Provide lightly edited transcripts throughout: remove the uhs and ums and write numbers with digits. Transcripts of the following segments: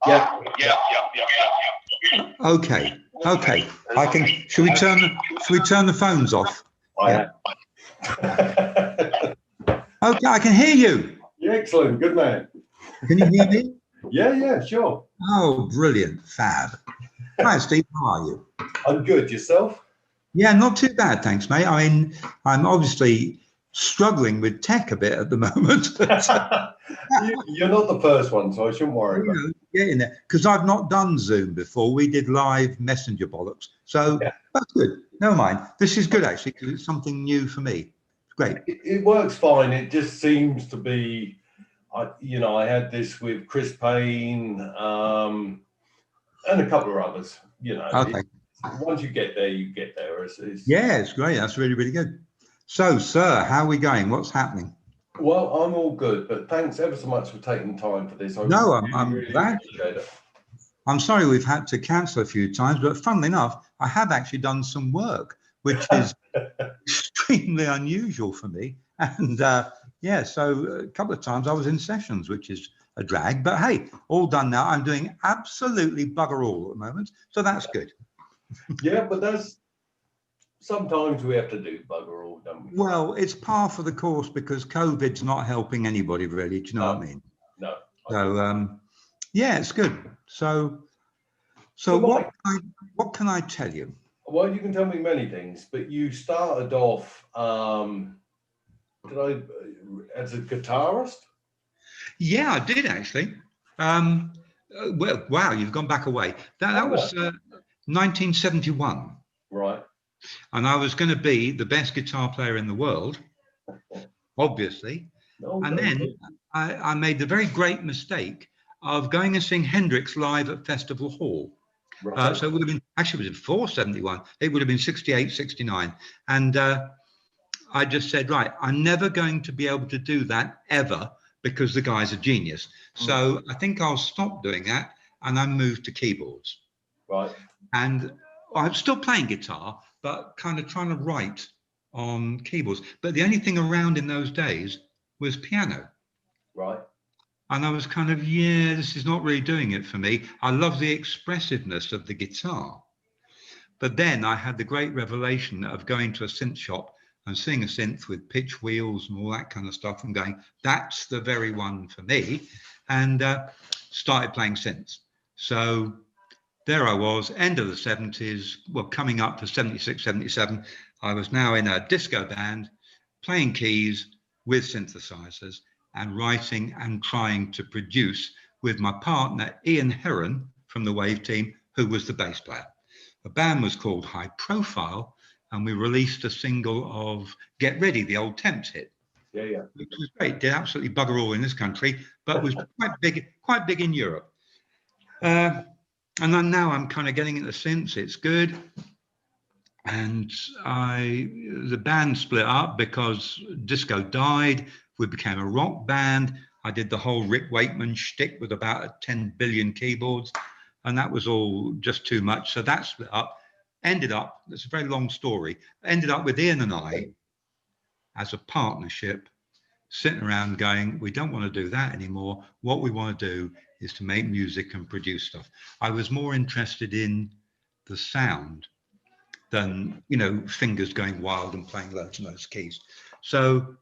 Yeah. Okay. Okay. I can. Should we turn the phones off? Yeah. Okay. I can hear you. Yeah, excellent. Good man. Can you hear me? Yeah, sure. Oh, brilliant. Fab. Hi, Steve. How are you? I'm good. Yourself? Yeah, not too bad, thanks, mate. I mean, I'm obviously struggling with tech a bit at the moment. You're not the first one, so I shouldn't worry about it. Getting there, because I've not done Zoom before. We did live messenger bollocks, so that's good. Never mind. This is good actually, because it's something new for me. It's great. It works fine. It just seems to be, I had this with Chris Payne and a couple of others. Okay. Once you get there, you get there. Yeah, it's great. That's really, really good. So, sir, how are we going? What's happening? Well, I'm all good, but thanks ever so much for taking time for this. I'm really glad. Appreciate it. I'm sorry we've had to cancel a few times, but funnily enough, I have actually done some work, which is extremely unusual for me. And so a couple of times I was in sessions, which is a drag, but hey, all done now. I'm doing absolutely bugger all at the moment, so that's good. Yeah, but sometimes we have to do bugger all, don't we? Well, it's par for the course because COVID's not helping anybody really. Do you know what I mean? No. So yeah, it's good. So what can I tell you? Well, you can tell me many things, but you started off as a guitarist? Yeah, I did actually. Well, wow, you've gone back away. That was 1971. Right. And I was going to be the best guitar player in the world, obviously. And then I made the very great mistake of going and seeing Hendrix live at Festival Hall. Right. So it would have been, actually it was before 71. It would have been 68, 69. And I just said, right, I'm never going to be able to do that ever because the guy's a genius. So I think I'll stop doing that. And I moved to keyboards. Right. And I'm still playing guitar, but kind of trying to write on keyboards. But the only thing around in those days was piano. Right. And I was kind of, this is not really doing it for me. I love the expressiveness of the guitar. But then I had the great revelation of going to a synth shop and seeing a synth with pitch wheels and all that kind of stuff and going, that's the very one for me. And started playing synths. So there I was, end of the 70s, well, coming up to 76, 77. I was now in a disco band, playing keys with synthesizers and writing and trying to produce with my partner, Ian Heron from the Wave team, who was the bass player. The band was called High Profile, and we released a single of Get Ready, the old Temps hit. Yeah. Which was great, did absolutely bugger all in this country, but was quite big in Europe. And then now I'm kind of getting into synths, it's good. And the band split up because disco died. We became a rock band. I did the whole Rick Wakeman shtick with about 10 billion keyboards. And that was all just too much. So that split up. Ended up, it's a very long story, ended up with Ian and I as a partnership, sitting around going, we don't want to do that anymore. What we want to do is to make music and produce stuff. I was more interested in the sound than, fingers going wild and playing loads and loads of keys. So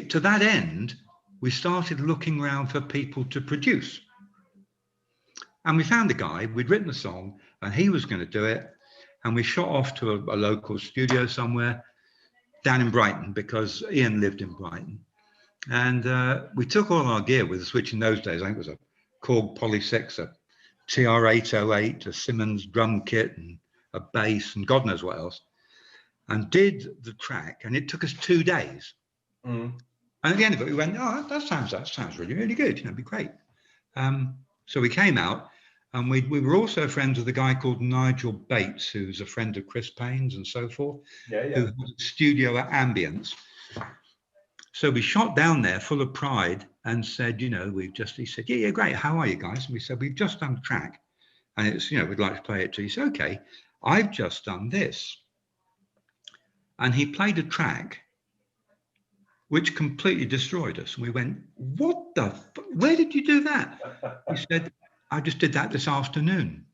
to that end, we started looking around for people to produce. And we found a guy, we'd written a song and he was going to do it. And we shot off to a local studio somewhere down in Brighton because Ian lived in Brighton. And we took all our gear with us, which in those days, I think was a Korg Poly 6, a TR-808, a Simmons drum kit and a bass and God knows what else, and did the track. And it took us 2 days. And at the end of it, we went, oh, that sounds really, really good. It'd be great. So we came out and we were also friends with a guy called Nigel Bates, who's a friend of Chris Payne's and so forth, who had a studio at Ambience. So we shot down there full of pride and said, he said, yeah, great. How are you guys? And we said, we've just done the track and it's, we'd like to play it to you. He said, okay, I've just done this. And he played a track which completely destroyed us. And we went, what the, where did you do that? He said, I just did that this afternoon.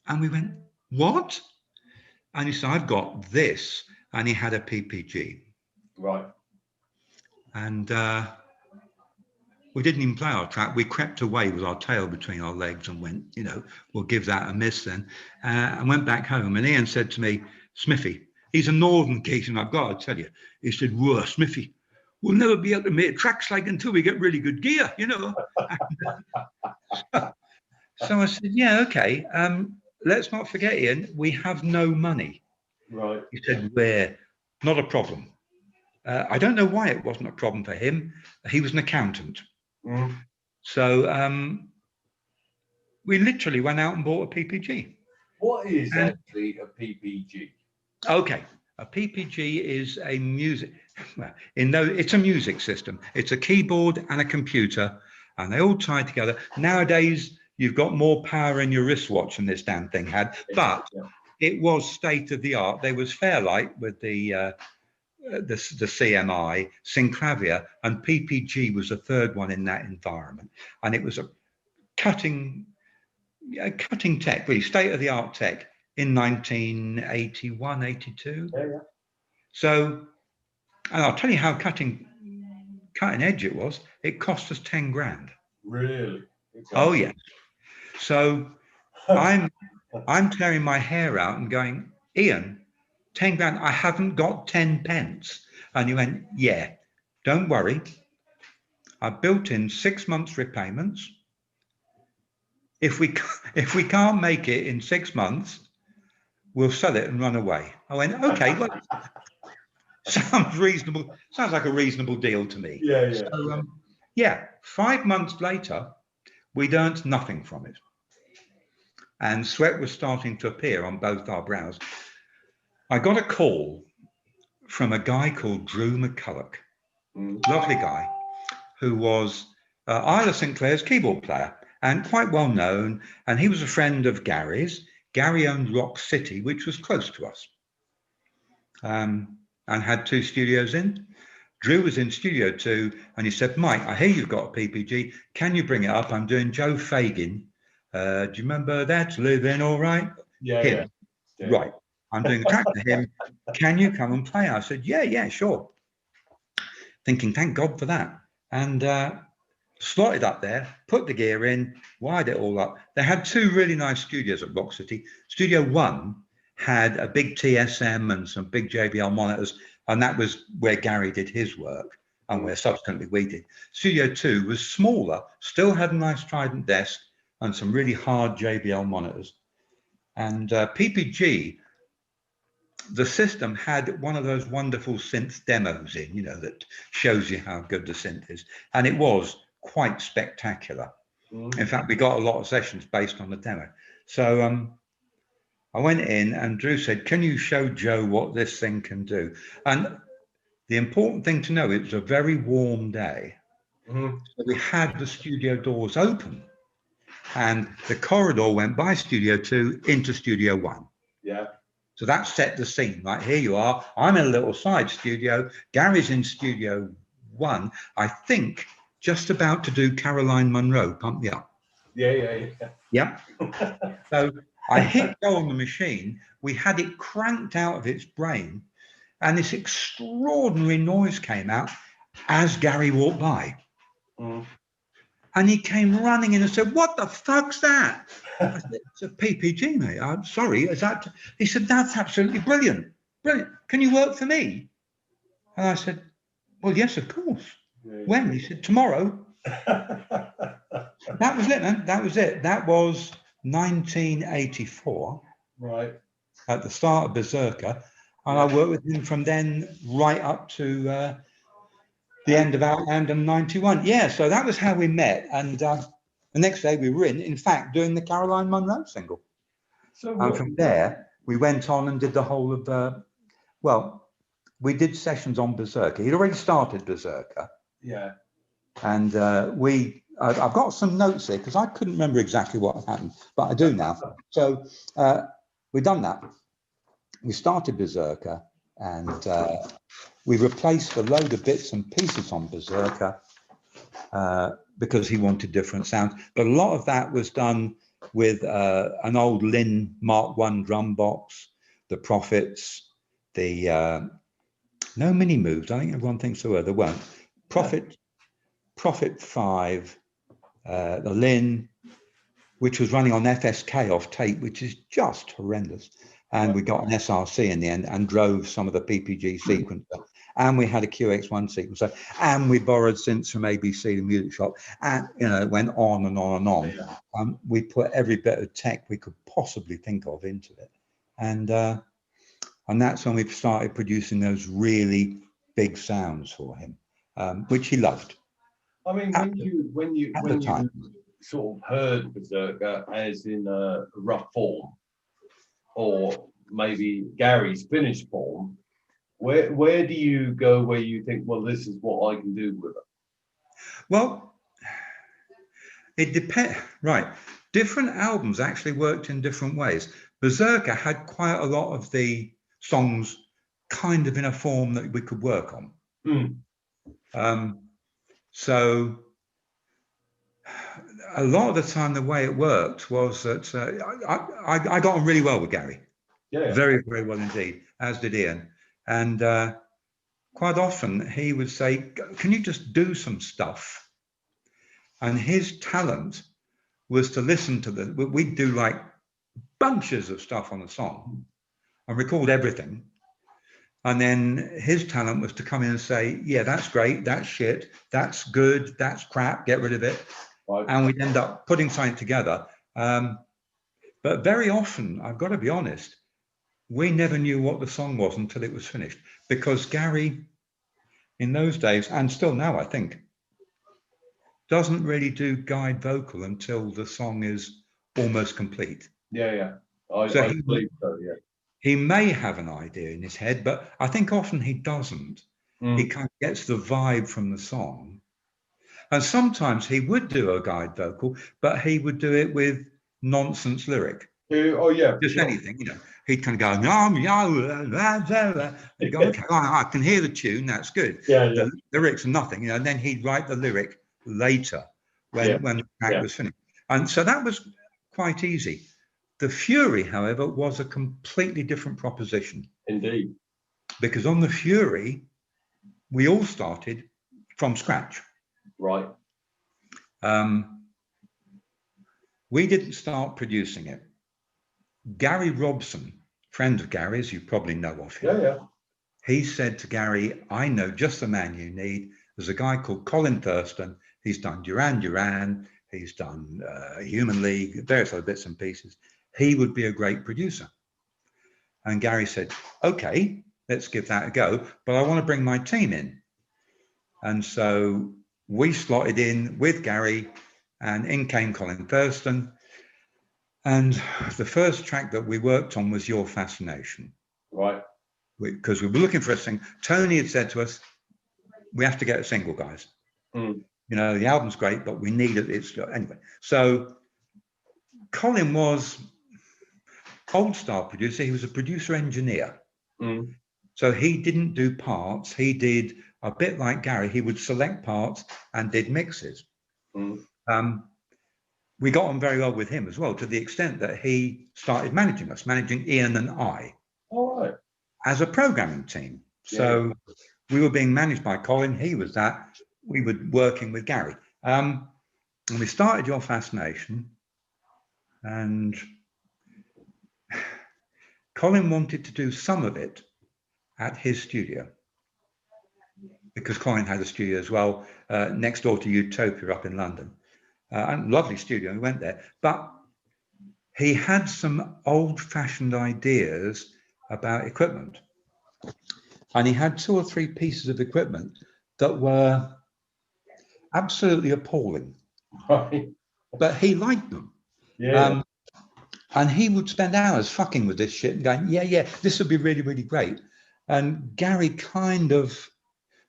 And we went, what? And he said, I've got this. And he had a PPG. Right. And we didn't even play our track. We crept away with our tail between our legs and went, you know, we'll give that a miss then. And went back home. And Ian said to me, Smithy, he's a northern geese, and I've got to tell you, he said, whoa, Smithy, we'll never be able to make tracks like until we get really good gear, you know. So I said, yeah, okay. Let's not forget, Ian, we have no money. Right. He said, we're not a problem. I don't know why it wasn't a problem for him. He was an accountant. Mm. So we literally went out and bought a PPG. What is actually a PPG? Okay, a PPG is a music, well, it's a music system. It's a keyboard and a computer, and they all tie together. Nowadays, you've got more power in your wristwatch than this damn thing had, but it was state of the art. There was Fairlight with the CMI, Synclavier, and PPG was the third one in that environment. And it was a cutting tech, really state of the art tech in 1981, 82. Yeah. So, and I'll tell you how cutting edge it was. It cost us 10 grand. Really? Okay. Oh yeah. So I'm tearing my hair out and going, Ian, 10 grand, I haven't got 10 pence. And he went, yeah, don't worry. I built in 6 months repayments. If we can't make it in 6 months, we'll sell it and run away. I went, okay, well, sounds reasonable. Sounds like a reasonable deal to me. Yeah. So, 5 months later, we'd earned nothing from it. And sweat was starting to appear on both our brows. I got a call from a guy called Drew McCulloch, lovely guy, who was Isla Sinclair's keyboard player and quite well known. And he was a friend of Gary's. Gary owned Rock City, which was close to us, and had 2 studios in. Drew was in Studio 2, and he said, Mike, I hear you've got a PPG. Can you bring it up? I'm doing Joe Fagin. Do you remember That's Living All Right? Yeah. Right. I'm doing a track for him. Can you come and play? I said, yeah, sure. Thinking, thank God for that. And slotted up there, put the gear in, wired it all up. They had 2 really nice studios at Rock City. Studio 1 had a big TSM and some big JBL monitors, and that was where Gary did his work and where subsequently we did. Studio 2 was smaller, still had a nice Trident desk and some really hard JBL monitors. And PPG, the system had one of those wonderful synth demos in, you know, that shows you how good the synth is. And it was quite spectacular. In fact, we got a lot of sessions based on the demo. So I went in and Drew said, can you show Joe what this thing can do? And the important thing to know, it was a very warm day. So we had the studio doors open and the corridor went by Studio 2 into Studio 1. Yeah. So that set the scene, right? Here you are. I'm in a little side studio. Gary's in Studio 1, I think, just about to do Caroline Munro, Pump Me Up. Yeah. Yep. So I hit go on the machine. We had it cranked out of its brain, and this extraordinary noise came out as Gary walked by. And he came running in and said, what the fuck's that? I said, it's a PPG, mate. I'm sorry. Is that? He said, that's absolutely brilliant. Brilliant. Can you work for me? And I said, well, yes, of course. When? He said, tomorrow. That was it, man. That was it. That was 1984. Right. At the start of Berserker. And I worked with him from then right up to the end of Outland in 91. Yeah, so that was how we met. And the next day we were in fact, doing the Caroline Munro single. So and from there, we went on and did the whole of, we did sessions on Berserker. He'd already started Berserker. Yeah. And I've got some notes here because I couldn't remember exactly what happened, but I do now. So we've done that. We started Berserker and we replaced a load of bits and pieces on Berserker because he wanted different sounds. But a lot of that was done with an old Linn Mark I drum box, the Prophets, the no mini moves. I think everyone thinks there were. There weren't. Prophet 5, the Linn, which was running on FSK off tape, which is just horrendous. And we got an SRC in the end and drove some of the PPG sequencer. And we had a QX1 sequencer. And we borrowed synths from ABC, the music shop. And, you know, it went on and on and on. Yeah. We put every bit of tech we could possibly think of into it. And that's when we started producing those really big sounds for him, which he loved. I mean, when you sort of heard Berserker as in a rough form, or maybe Gary's finished form, where do you go where you think, well, this is what I can do with it? Well, it depends. Right. Different albums actually worked in different ways. Berserker had quite a lot of the songs kind of in a form that we could work on. So a lot of the time, the way it worked was that I got on really well with Gary. Yeah. Very, very well indeed, as did Ian. And quite often he would say, can you just do some stuff? And his talent was to listen to we'd do like bunches of stuff on the song and record everything. And then his talent was to come in and say, yeah, that's great, that's shit, that's good, that's crap, get rid of it. Right. And we'd end up putting something together. But very often, I've got to be honest, we never knew what the song was until it was finished, because Gary, in those days, and still now, I think, doesn't really do guide vocal until the song is almost complete. Yeah. I believe so, yeah. He may have an idea in his head, but I think often he doesn't. He kind of gets the vibe from the song. And sometimes he would do a guide vocal, but he would do it with nonsense lyric. Oh, yeah. Just anything, you know. He'd kind of go, and go, okay, I can hear the tune, that's good. Yeah. The lyrics are nothing, you know, and then he'd write the lyric later when the track was finished. And so that was quite easy. The Fury, however, was a completely different proposition. Indeed. Because on the Fury, we all started from scratch. Right. We didn't start producing it. Gary Robson, friend of Gary's, you probably know of him. Yeah. He said to Gary, I know just the man you need. There's a guy called Colin Thurston. He's done Duran Duran. He's done Human League, various other bits and pieces. He would be a great producer. And Gary said, okay, let's give that a go, but I want to bring my team in. And so we slotted in with Gary, and in came Colin Thurston. And the first track that we worked on was Your Fascination. Right. Because we were looking for a single. Tony had said to us, we have to get a single, guys. You know, the album's great, but we need it. Anyway. So Colin was old style producer. He was a producer engineer. So he didn't do parts. He did a bit like Gary. He would select parts and did mixes. We got on very well with him as well, to the extent that he started managing us, managing Ian and I. All right. As a programming team. So we were being managed by Colin. He was that. We were working with Gary. And we started Your Fascination. And Colin wanted to do some of it at his studio, because Colin had a studio as well, next door to Utopia up in London. And lovely studio, we went there. But he had some old-fashioned ideas about equipment. And he had 2 or 3 pieces of equipment that were absolutely appalling. Right. But he liked them. Yeah. And he would spend hours fucking with this shit and going, yeah, this would be really, really great. And Gary kind of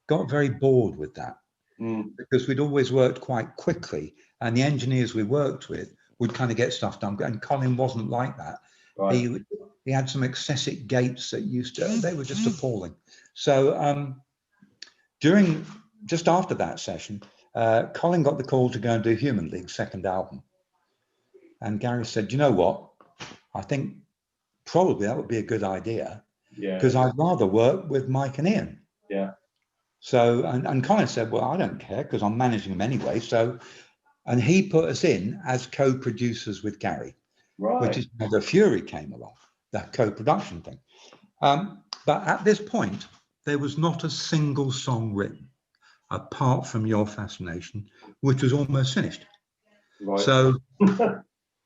got very bored with that, because we'd always worked quite quickly, and the engineers we worked with would kind of get stuff done. And Colin wasn't like that. Right. He had some excessive gates that they were just appalling. So just after that session, Colin got the call to go and do Human League's second album. And Gary said, you know what? I think probably that would be a good idea. Yeah. Because I'd rather work with Mike and Ian. Yeah. So, and Colin said, well, I don't care because I'm managing them anyway. So, and he put us in as co-producers with Gary, Right. which is how the Fury came along, that co-production thing. But at this point, there was not a single song written apart from Your Fascination, which was almost finished. Right. So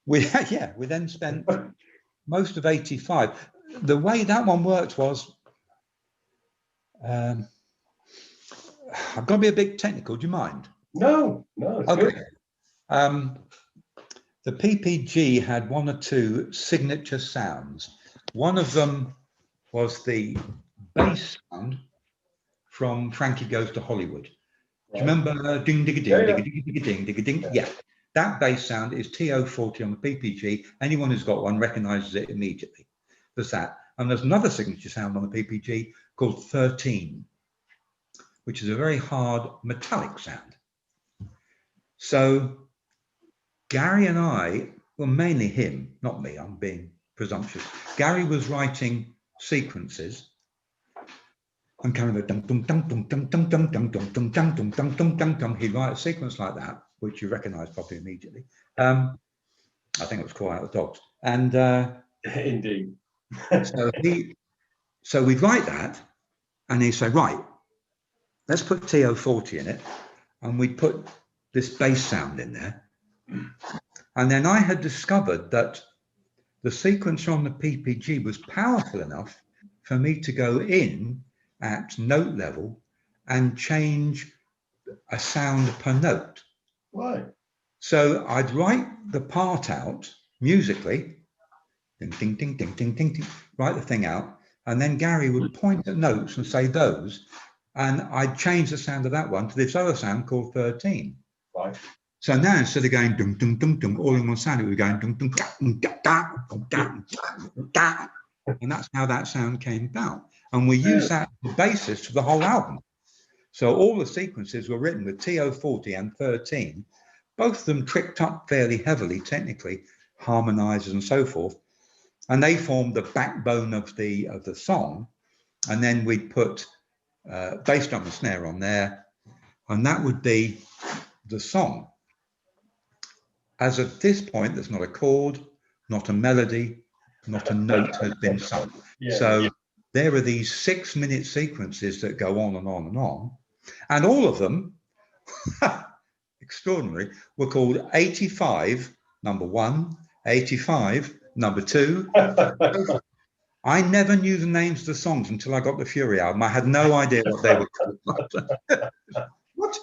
we then spent most of 85. The way that one worked was, I've got to be a bit technical. Do you mind? No, it's okay. Good. The PPG had one or two signature sounds. One of them was the bass sound from Frankie Goes to Hollywood. Do you remember ding digga ding digga digga digga ding digga ding? Yeah. That bass sound is TO40 on the PPG. Anyone who's got one recognizes it immediately. There's that. And there's another signature sound on the PPG called 13, which is a very hard metallic sound. So Gary and I, well, mainly him, not me, I'm being presumptuous. Gary was writing sequences and kind of a dum dum dum dum dum dum dum dum dum dum dum dum dum dum dum dum. He'd write a sequence like that, which you recognise probably immediately. I think it was Call Out the Dogs. And indeed. so we'd write that, and he'd say, right, let's put TO40 in it, and we'd put this bass sound in there. And then I had discovered that the sequencer on the PPG was powerful enough for me to go in at note level and change a sound per note. Right. So I'd write the part out musically, ding, ding, ding, ding, ding, ding, ding, write the thing out. And then Gary would point at notes and say those. And I'd change the sound of that one to this other sound called 13. Right. So now instead of going dum dum dum dum all in one sound, it was going dum dum dum dum dum dum, and that's how that sound came about. And we used that as the basis for the whole album. So all the sequences were written with TO40 and 13, both of them tricked up fairly heavily, technically, harmonizers and so forth, and they formed the backbone of the song. And then we'd put bass drum and snare on there, and that would be the song. As at this point, there's not a chord, not a melody, not a note has been sung. So there are these 6-minute sequences that go on and on and on. And all of them, extraordinary, were called 85, number 1, 85, number 2. I never knew the names of the songs until I got the Fury album. I had no idea what they were called. What?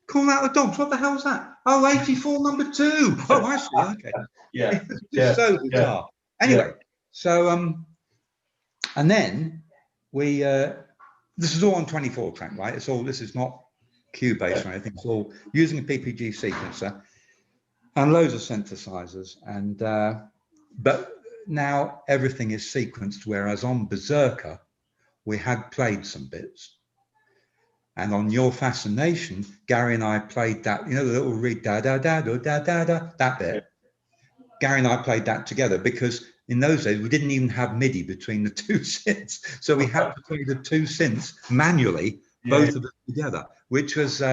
Call Out the Dogs. What the hell was that? Oh, 84, number 2. Oh, I see. Okay. Yeah. It's so bizarre. Anyway, so and then we this is all on 24 track, right? It's all, this is not Cubase or anything. It's all using a PPG sequencer and loads of synthesizers. And but now everything is sequenced, whereas on Berserker we had played some bits. And on Your Fascination, Gary and I played that, you know, the little read da da da da da da da, that bit. Gary and I played that together because in those days we didn't even have MIDI between the two synths, so we had to play the two synths manually, both of them together. Which was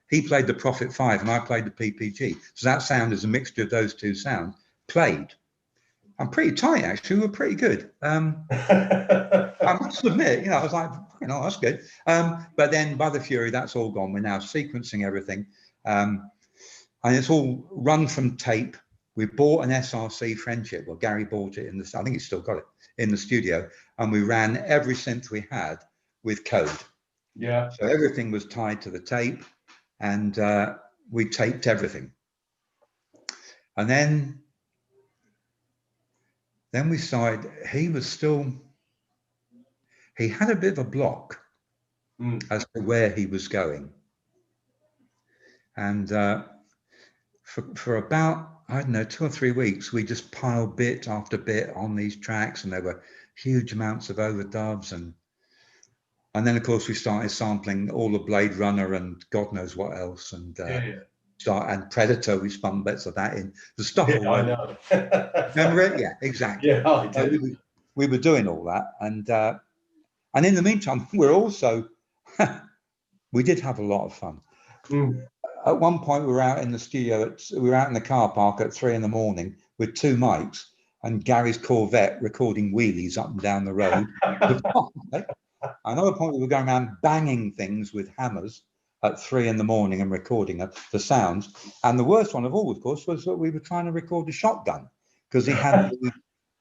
he played the Prophet 5 and I played the PPG, so that sound is a mixture of those two sounds played. I'm pretty tight actually. We were pretty good. I must admit, you know, I was like, you know, that's good. But then by the Fury, that's all gone. We're now sequencing everything. And it's all run from tape. We bought an SRC Friendship. Well, Gary bought it I think he's still got it in the studio. And we ran every synth we had with code. Yeah. So everything was tied to the tape and we taped everything. And then we started, he had a bit of a block as to where he was going. And for about, I don't know, 2 or 3 weeks, we just piled bit after bit on these tracks, and there were huge amounts of overdubs. And And then, of course, we started sampling all the Blade Runner and God knows what else. And and Predator, we spun bits of that in. The stuff all I over. know. Remember it? Yeah, exactly. Yeah, I do. We were doing all that. And in the meantime, we're also, we did have a lot of fun. At one point, we were out in the studio, we were out in the car park at 3 a.m. with 2 mics and Gary's Corvette recording wheelies up and down the road. Another point, we were going around banging things with hammers at 3 a.m. and recording the sounds. And the worst one of all, of course, was that we were trying to record a shotgun because he had the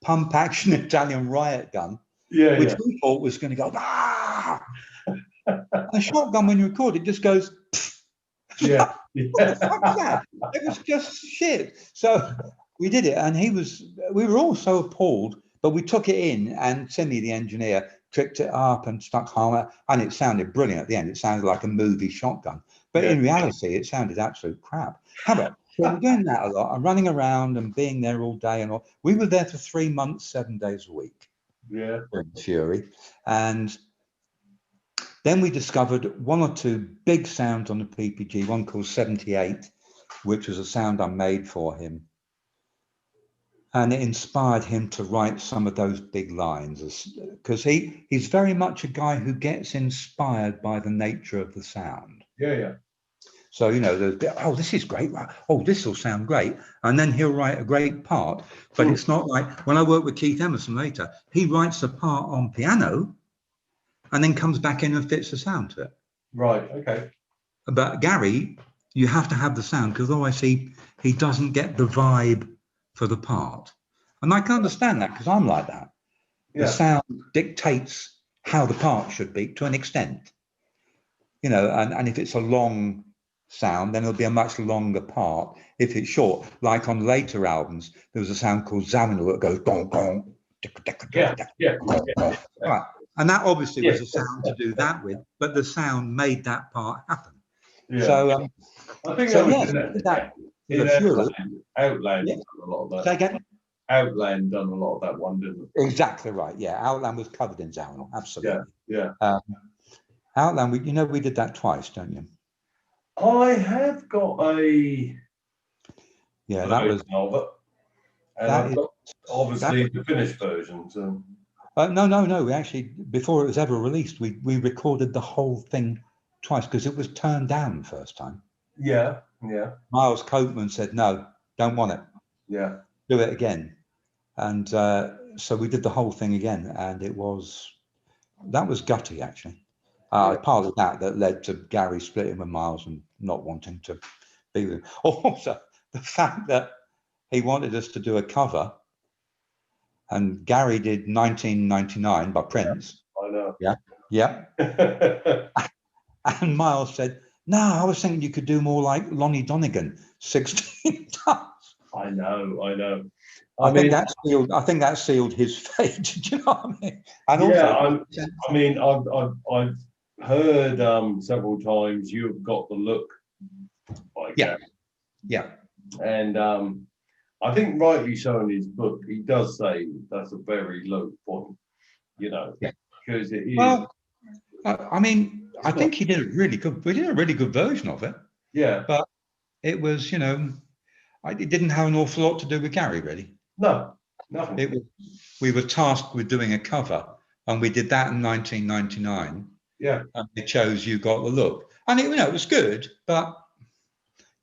pump action Italian riot gun, which we thought was going to go, ah! A shotgun, when you record it, just goes, yeah. What the fuck was that? It was just shit. So we did it, and we were all so appalled, but we took it in, and Timmy, the engineer, tricked it up and stuck harmony, and it sounded brilliant at the end. It sounded like a movie shotgun, but in reality, it sounded absolute crap. However, we were doing that a lot and running around and being there all day and all. We were there for 3 months, 7 days a week. Yeah. Fury. And then we discovered 1 or 2 big sounds on the PPG, one called 78, which was a sound I made for him. And it inspired him to write some of those big lines, because he's very much a guy who gets inspired by the nature of the sound. Yeah. So, oh, this is great. Oh, this will sound great. And then he'll write a great part. But it's not like when I work with Keith Emerson later, he writes a part on piano and then comes back in and fits the sound to it. Right, okay. But Gary, you have to have the sound, because otherwise he doesn't get the vibe for the part. And I can understand that, because I'm like that. The sound dictates how the part should be to an extent. And if it's a long sound, then it'll be a much longer part. If it's short, like on later albums, there was a sound called Xamarin that goes gong gong. Right. And that obviously was a sound to do that with, but the sound made that part happen. Yeah. So I think Outland done a lot of that. Say again? Outland done a lot of that one, didn't it? Exactly right. Yeah, Outland was covered in Xamarin. Absolutely. Yeah. Outland, we did that twice, don't you? I have got a that was of it, and I've got obviously the finished version. So. No. We actually, before it was ever released, we recorded the whole thing twice because it was turned down the first time. Yeah. Miles Copeman said, no, don't want it. Yeah. Do it again. And so we did the whole thing again, and that was gutty, actually. Partly that led to Gary splitting with Miles and not wanting to be with him. Also, the fact that he wanted us to do a cover, and Gary did 1999 by Prince. I know. Yeah. And Miles said, no, I was thinking you could do more like Lonnie Donegan, 16 times. I know. I think that sealed his fate. Do you know what I mean? And I've heard several times you've got the look like that. Yeah. And I think rightly so in his book, he does say that's a very low point, because it is. Well, I think he did a really good version of it. Yeah. But it was, it didn't have an awful lot to do with Gary, really. No, nothing. We were tasked with doing a cover, and we did that in 1999. Yeah. And they chose You Got the Look. And it was good, but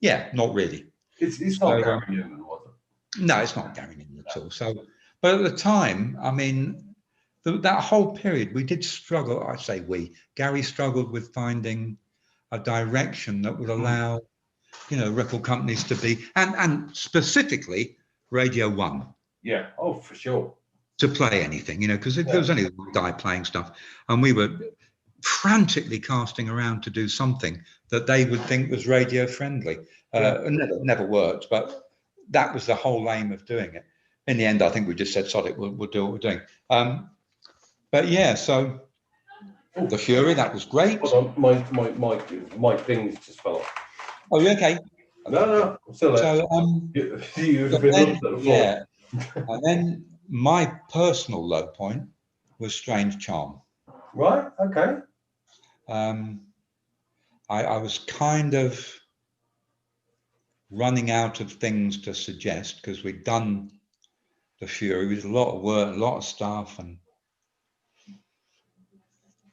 not really. It's not Gary Numan, was it? No, it's not Gary Numan at all. So, but at the time, that whole period, we did struggle. I say Gary struggled with finding a direction that would allow, record companies to be, and specifically Radio 1. Yeah, oh, for sure. To play anything, because there was only one guy playing stuff, and we were frantically casting around to do something that they would think was radio friendly. Never worked, but that was the whole aim of doing it. In the end, I think we just said, sod it, we'll do what we're doing. But so the Fury, that was great. Hold on, my things just fell off. Oh, you okay? No, I'm still there. So, you've been looked at the floor. Yeah. And then my personal low point was Strange Charm. Right, okay. I was kind of running out of things to suggest because we'd done the Fury. We did a lot of work, a lot of stuff, and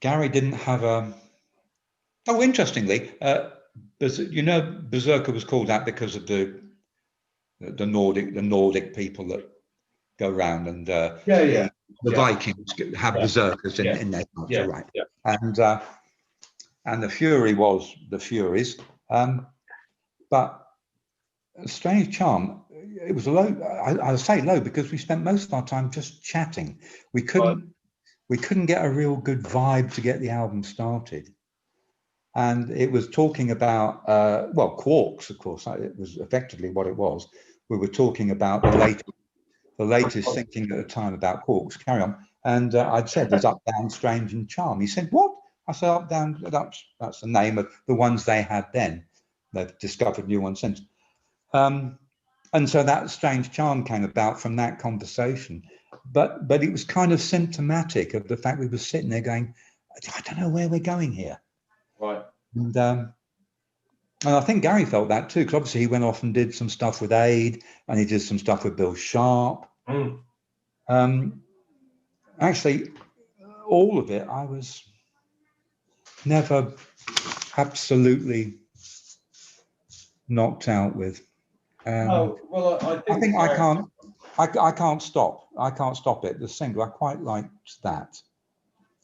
Gary didn't have a. Oh, interestingly, Berserker was called that because of the Nordic people that go around and the Vikings have berserkers in their culture, right? Yeah. And the Fury was the Furies, but Strange Charm, it was low. I say low because we spent most of our time just chatting. We couldn't get a real good vibe to get the album started. And it was talking about, quarks, of course. It was effectively what it was. We were talking about the latest thinking at the time about quarks. Carry on. And I'd said there's Up, Down, Strange, and Charm. He said, what? I said, Up, Down, that's the name of the ones they had then. They've discovered new ones since. And so that Strange Charm came about from that conversation. But it was kind of symptomatic of the fact we were sitting there going, I don't know where we're going here. Right. And I think Gary felt that too, because obviously he went off and did some stuff with Aid, and he did some stuff with Bill Sharp. Actually, all of it, I was never absolutely knocked out with. I think I can't stop. I can't stop it. The single, I quite liked that.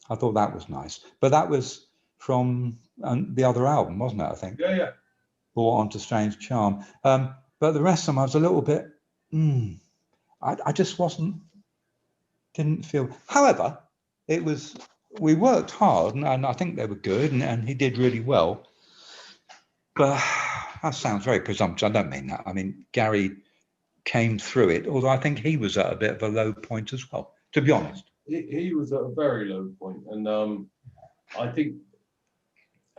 I thought that was nice, but that was from the other album, wasn't it? I think. Yeah. Brought onto Strange Charm, but the rest of them I was a little bit. I just didn't feel. However, we worked hard, and I think they were good, and he did really well. But that sounds very presumptuous. I don't mean that. I mean, Gary came through it, although I think he was at a bit of a low point as well, to be honest. He was at a very low point, and I think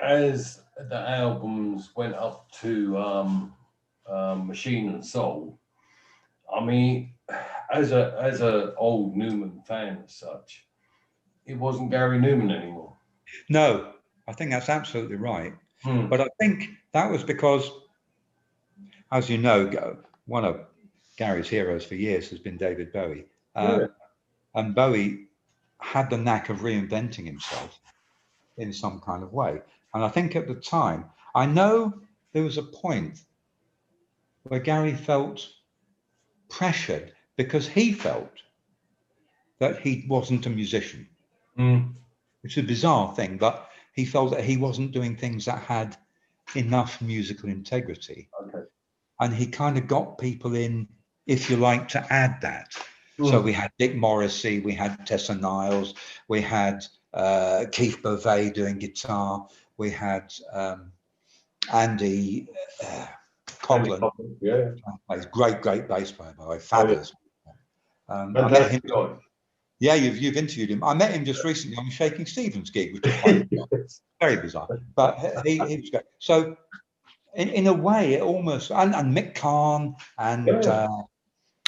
as the albums went up to Machine and Soul, I mean, as a old Numan fan as such, it wasn't Gary Numan anymore. No, I think that's absolutely right. But I think that was because, as you know, one of Gary's heroes for years has been David Bowie. And Bowie had the knack of reinventing himself in some kind of way. And I think at the time, I know there was a point where Gary felt pressured because he felt that he wasn't a musician, which is a bizarre thing, but he felt that he wasn't doing things that had enough musical integrity. Okay. And he kind of got people in, if you like, to add that. So we had Dick Morrissey, we had Tessa Niles, we had Keith Beauvais doing guitar, we had Andy Coughlin. Yeah. He's great bass player, by the way, fabulous. I met him. Yeah, you've interviewed him. I met him just recently on the Shaking Stevens gig, which is quite very bizarre. But he was great. So in a way, it almost, and Mick Karn, and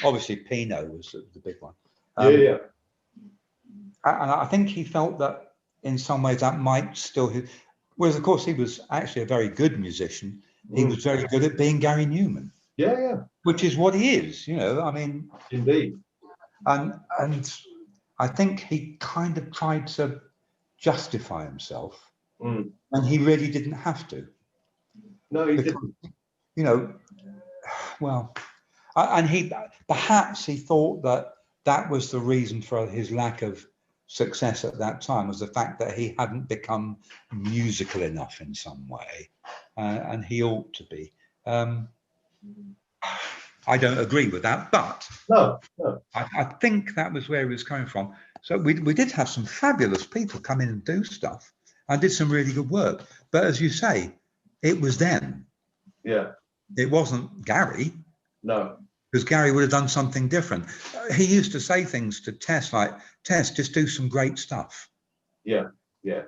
obviously Pino was the big one. And I think he felt that in some ways that might still, whereas of course he was actually a very good musician. He was very good at being Gary Numan. Yeah. Which is what he is, I mean. Indeed. And I think he kind of tried to justify himself, and he really didn't have to. No, he didn't. And he perhaps he thought that was the reason for his lack of success at that time, was the fact that he hadn't become musical enough in some way, and he ought to be. I don't agree with that, but no. I think that was where he was coming from. So we did have some fabulous people come in and do stuff. I did some really good work, but as you say, it was them. Yeah. It wasn't Gary. No. Because Gary would have done something different. He used to say things to Tess like, Tess, just do some great stuff. Yeah.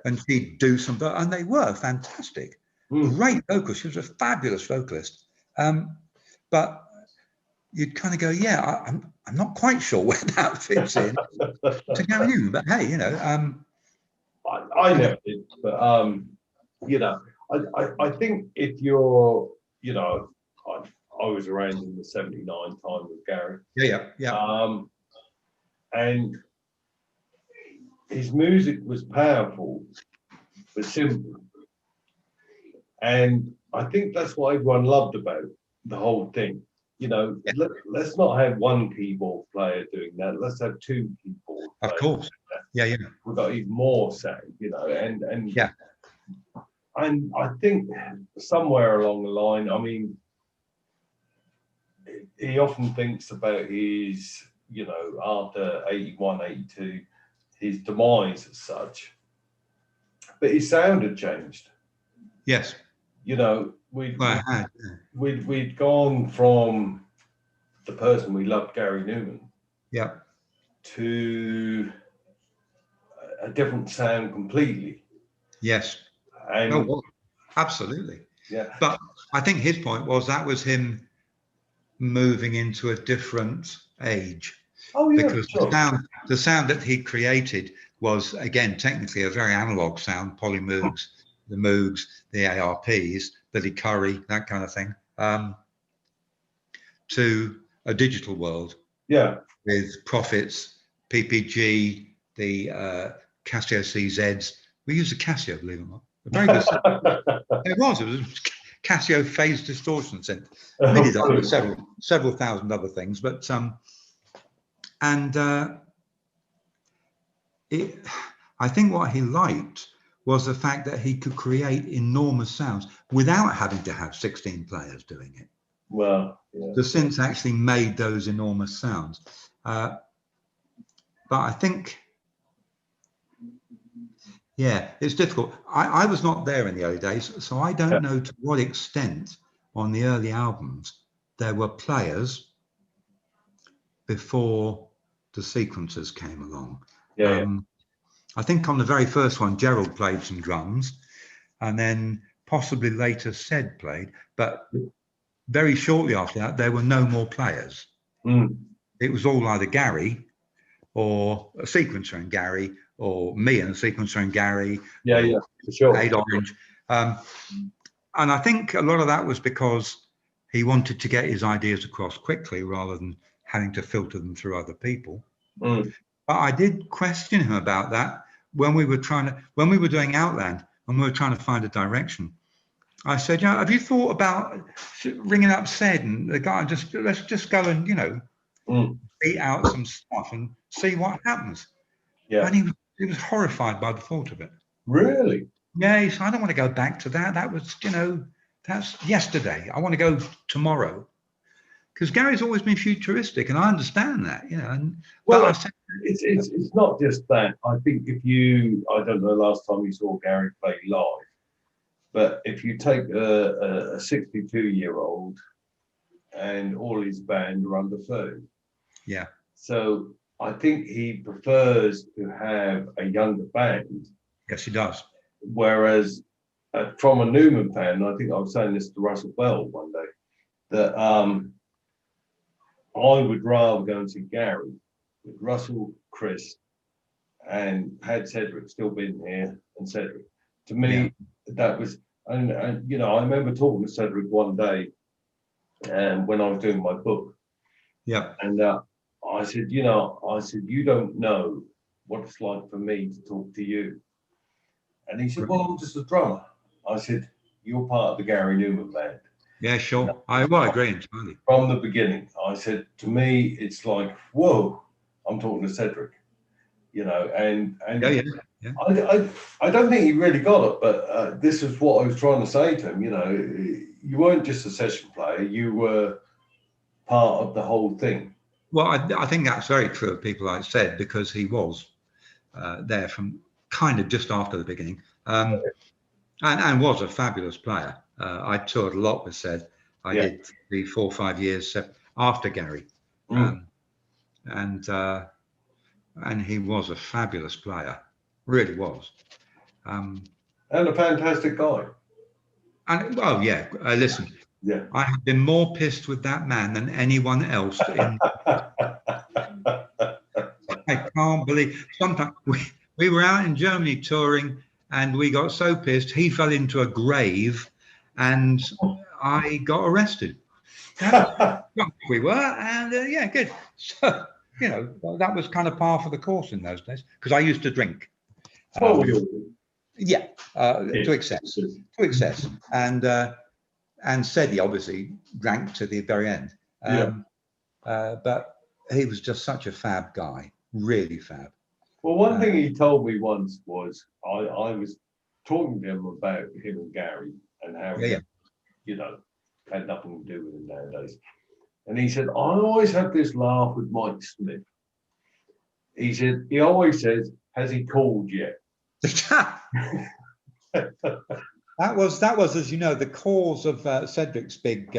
And she'd do some, and they were fantastic. Great vocals. She was a fabulous vocalist. But you'd kind of go, I'm not quite sure where that fits in to Gary Numan, but hey, I never did, but you know, I think if you're, you know, I was around in the '79 time with Gary. Yeah. And his music was powerful but simple, and I think that's what everyone loved about the whole thing. You know, let's not have one keyboard player doing that. Let's have two keyboard players. Of course. Yeah. We've got even more sound, you know, and yeah. And I think somewhere along the line, I mean, he often thinks about his, you know, after 81, 82, his demise as such. But his sound had changed. Yes. You know, we'd gone from the person we loved, Gary Numan, yeah, to a different sound completely. Yes. And well, absolutely. Yeah. But I think his point was that was him moving into a different age. Oh, yeah, because sure. the sound that he created was, again, technically a very analog sound, polymoogs, the Moogs, the ARPs, Billy Curry, that kind of thing, to a digital world. Yeah. With Profits, PPG, the Casio CZs. We used a Casio, believe it or not. A very good sound. It was Casio phase distortion synth. We did that with several thousand other things, but I think what he liked was the fact that he could create enormous sounds without having to have 16 players doing it. Well, yeah. The synths actually made those enormous sounds. But I think, yeah, it's difficult. I was not there in the early days, so I don't know to what extent on the early albums there were players before the sequencers came along. I think on the very first one, Gerald played some drums, and then possibly later Ced played, but very shortly after that, there were no more players. It was all either Gary or a sequencer and Gary, or me and a sequencer and Gary. Yeah, for sure. Aid Orange. And I think a lot of that was because he wanted to get his ideas across quickly rather than having to filter them through other people. But I did question him about that when we were doing Outland and we were trying to find a direction. I said, you know, have you thought about ringing up Ced and the guy, let's just go and, you know, beat out some stuff and see what happens. Yeah. And he was horrified by the thought of it. Really? Yeah, he said, I don't want to go back to that. That was, you know, that's yesterday. I want to go tomorrow. Because Gary's always been futuristic, and I understand that, you know. And well, it's not just that. I think I don't know the last time you saw Gary play live, but if you take a 62-year-old and all his band are under 30. Yeah. So I think he prefers to have a younger band. Yes, he does. Whereas from a Numan fan, I think I was saying this to Russell Bell one day, that I would rather go and see Gary with Russell, Chris, and had Cedric still been here, and Cedric. To me, that was, and you know, I remember talking to Cedric one day, and when I was doing my book. Yeah. And I said, you don't know what it's like for me to talk to you. And he said, well, I'm just a drummer. I said, you're part of the Gary Numan band. Yeah, sure. I agree entirely. From the beginning, I said, to me, it's like, whoa, I'm talking to Cedric, you know, and yeah. I don't think he really got it, but this is what I was trying to say to him, you know, you weren't just a session player, you were part of the whole thing. Well, I think that's very true of people like Ced, because he was there from kind of just after the beginning, and was a fabulous player. I toured a lot with Ced. I did 3, 4, 5 years after Gary, and he was a fabulous player, really was, and a fantastic guy. And well, yeah. Listen, I have been more pissed with that man than anyone else. I can't believe. Sometimes we were out in Germany touring, and we got so pissed he fell into a grave, and I got arrested. We were, and yeah, good. So you know, that was kind of par for the course in those days because I used to drink. Yeah, to excess, and said he obviously drank to the very end. But he was just such a fab guy, really fab. Well, one thing he told me once was I was talking to him about him and Gary and how you know, had nothing to do with him nowadays. And he said, I always have this laugh with Mike Smith. He said, he always says, has he called yet? That was, as you know, the cause of Cedric's big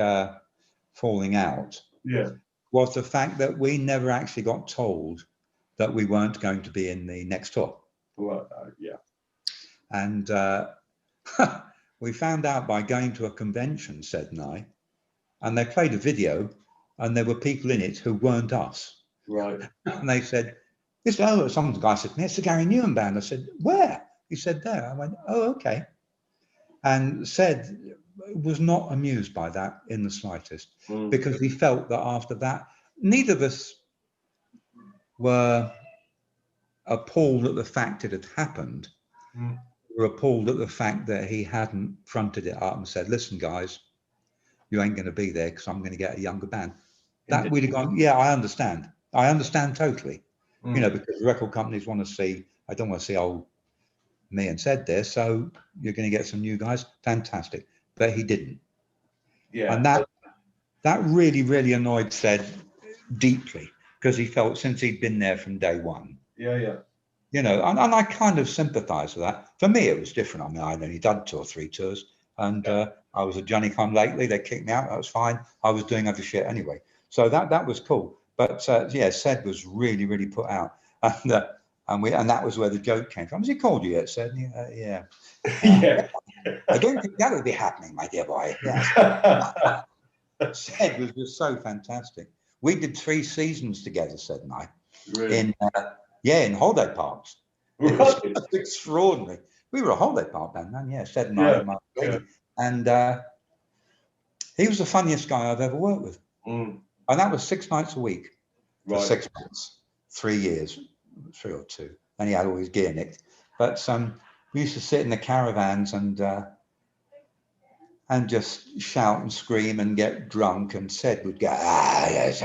falling out. Yeah. Was the fact that we never actually got told that we weren't going to be in the next tour. Well, yeah. And we found out by going to a convention, Ced and I, and they played a video, and there were people in it who weren't us. Right. And they said, some guy said to me, it's the Gary Numan band. I said, where? He said, there. I went, oh, okay. And Ced was not amused by that in the slightest, because he felt that after that, neither of us were appalled at the fact it had happened. We were appalled at the fact that he hadn't fronted it up and said, listen, guys, you ain't going to be there because I'm going to get a younger band. That we'd have gone, yeah, I understand. I understand totally. You know, because record companies want to see, I don't want to see old me and Ced there, so you're going to get some new guys. Fantastic. But he didn't. Yeah. And that really, really annoyed Ced deeply, because he felt since he'd been there from day one. Yeah, yeah. You know, and I kind of sympathise with that. For me, it was different. I mean, I'd only done 2 or 3 tours, and I was a Johnny Come Lately. They kicked me out. That was fine. I was doing other shit anyway. So that was cool. But yeah, Ced was really, really put out. And that was where the joke came from. Has he called you yet, Ced? Yeah. Yeah. I don't think that would be happening, my dear boy. Yeah. Ced was just so fantastic. We did 3 seasons together, Ced and I. Really? In holiday parks. It was extraordinary. We were a holiday park band, man. Yeah, Ced and I and my lady. And he was the funniest guy I've ever worked with. And that was 6 nights a week for 6 months, 3 years, 3 or 2. And he had all his gear nicked. But we used to sit in the caravans and just shout and scream and get drunk. And Ced would go, yes,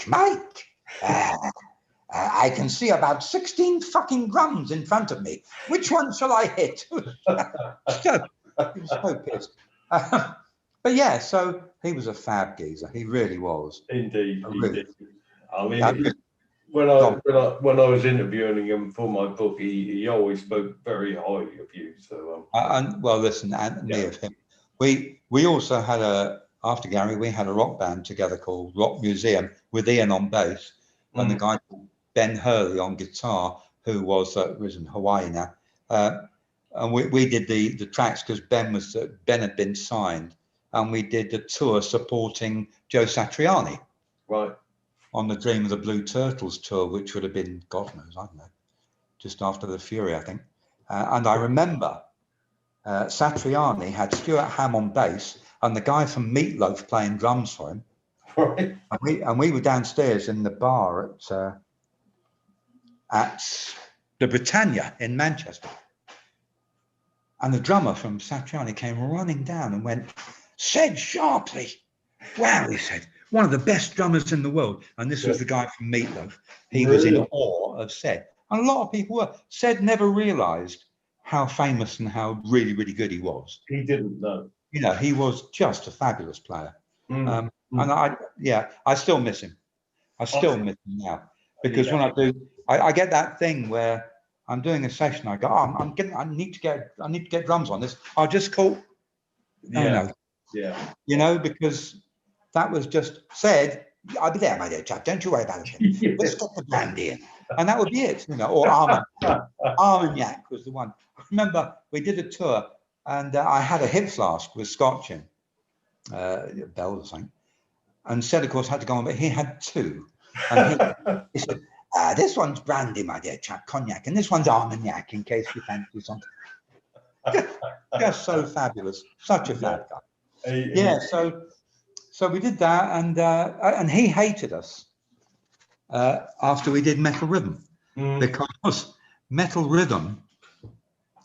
Mike. I can see about 16 fucking drums in front of me. Which one shall I hit? He was so pissed. But yeah, so he was a fab geezer. He really was. Indeed, indeed. I mean, when I was interviewing him for my book, he always spoke very highly of you. So and well, listen, and me of him. We also had after Gary, we had a rock band together called Rock Museum with Ian on bass and the guy called Ben Hurley on guitar, who was in Hawaii now. And we did the tracks because Ben had been signed, and we did the tour supporting Joe Satriani. Right. On the Dream of the Blue Turtles tour, which would have been, God knows, I don't know, just after the Fury, I think. And I remember Satriani had Stuart Hamm on bass and the guy from Meatloaf playing drums for him. Right. And we were downstairs in the bar at the Britannia in Manchester. And the drummer from Satriani came running down and went, Ced Sharpley. Wow, he said, one of the best drummers in the world. And this was the guy from Meatloaf. He was in awe of Ced. And a lot of people were. Ced never realized how famous and how really, really good he was. He didn't know. You know, he was just a fabulous player. And I still miss him. I still miss him now. Because when I do, I get that thing where I'm doing a session, I go, I need to get drums on this. I'll just call. No. Yeah. You know, because that was just Ced, I'll be there, my dear chap. Don't you worry about it. Let's get the brandy in. And that would be it, you know, or Armagnac was the one. I remember we did a tour and I had a hip flask with scotch in, Bell or something. And Ced, of course, had to go on, but he had 2. And he said, This one's brandy, my dear chap, cognac, and this one's Armagnac, in case you fancy something. Just so fabulous, such a fab guy. Yeah, so we did that, and he hated us after we did Metal Rhythm, because Metal Rhythm,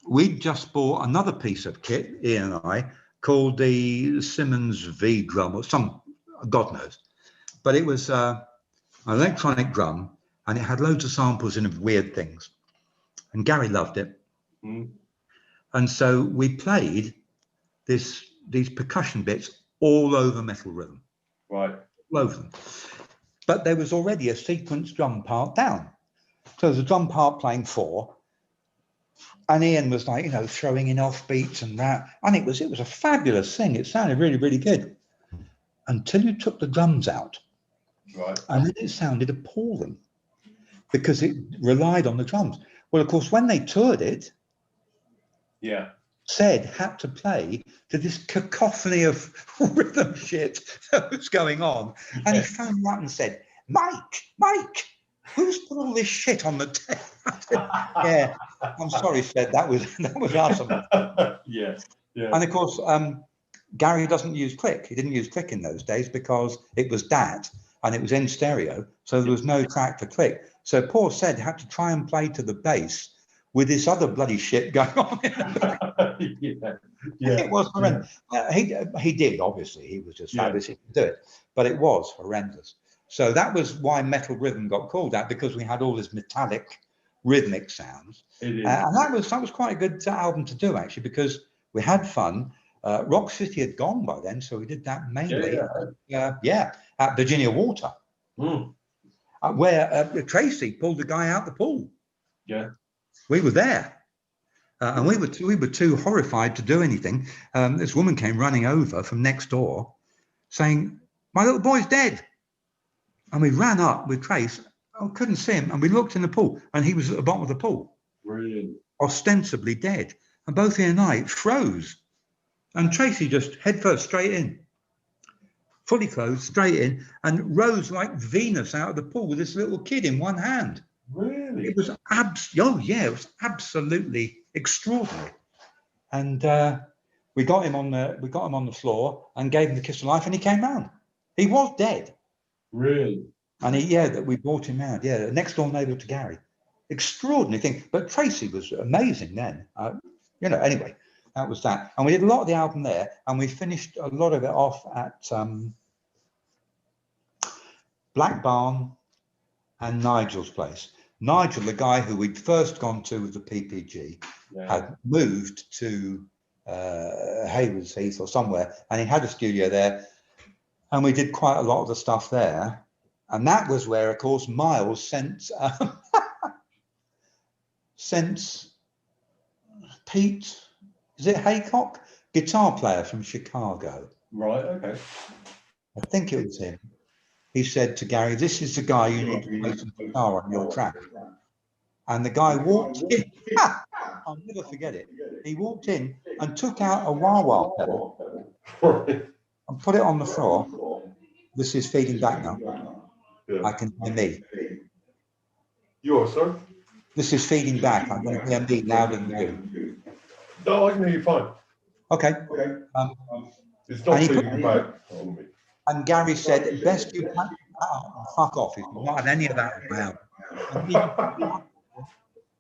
we'd just bought another piece of kit, Ian and I, called the Simmons V drum, or some, God knows, but it was an electronic drum, and it had loads of samples in of weird things, and Gary loved it. And so we played these percussion bits all over Metal Rhythm, right? All over them. But there was already a sequence drum part down, so there's a drum part playing 4, and Ian was like, throwing in off beats and that, and it was a fabulous thing. It sounded really, really good until you took the drums out, right? And then it sounded appalling because it relied on the drums. Well, of course, when they toured it, Said had to play to this cacophony of rhythm shit that was going on. And he phoned me up and said, Mike, who's put all this shit on the tape? Yeah, I'm sorry, Said, that was awesome. Yeah. And of course, Gary doesn't use click. He didn't use click in those days because it was DAT and it was in stereo. So there was no track for click. So poor Said had to try and play to the bass with this other bloody shit going on. It was horrendous. He did, obviously. He was just fabulous. He could do it. But it was horrendous. So that was why Metal Rhythm got called that, because we had all this metallic rhythmic sounds. And that was quite a good album to do, actually, because we had fun. Rock City had gone by then, so we did that mainly at Virginia Water, where Tracy pulled the guy out the pool. Yeah. We were there. And we were too horrified to do anything. This woman came running over from next door saying, "My little boy's dead." And we ran up with Trace. Couldn't see him. And we looked in the pool and he was at the bottom of the pool. Brilliant. Ostensibly dead. And both he and I froze. And Tracy just headfirst straight in, fully clothed, straight in, and rose like Venus out of the pool with this little kid in one hand. Really? It was it was absolutely extraordinary. And we got him on the floor and gave him the kiss of life, and he came round. He was dead. Really? And we brought him out. Yeah, next door neighbour to Gary. Extraordinary thing. But Tracy was amazing then. Anyway, that was that. And we did a lot of the album there, and we finished a lot of it off at Black Barn and Nigel's place. Nigel, the guy who we'd first gone to with the PPG, had moved to Haywards Heath or somewhere, and he had a studio there, and we did quite a lot of the stuff there. And that was where, of course, Miles sent Pete, is it Haycock? Guitar player from Chicago. Right, okay. I think it was him. He said to Gary, "This is the guy you need to play some guitar on your track." And the guy walked in. I'll never forget it. He walked in and took out a wah-wah pedal and put it on the floor. This is feeding back now. Yeah. I can hear me. Yours, sir? This is feeding back. I'm going to hear me louder than you. No, I can hear you fine. Okay. It's not feeding back. And Gary said, "Best you pack fuck off. He's not had any of that around."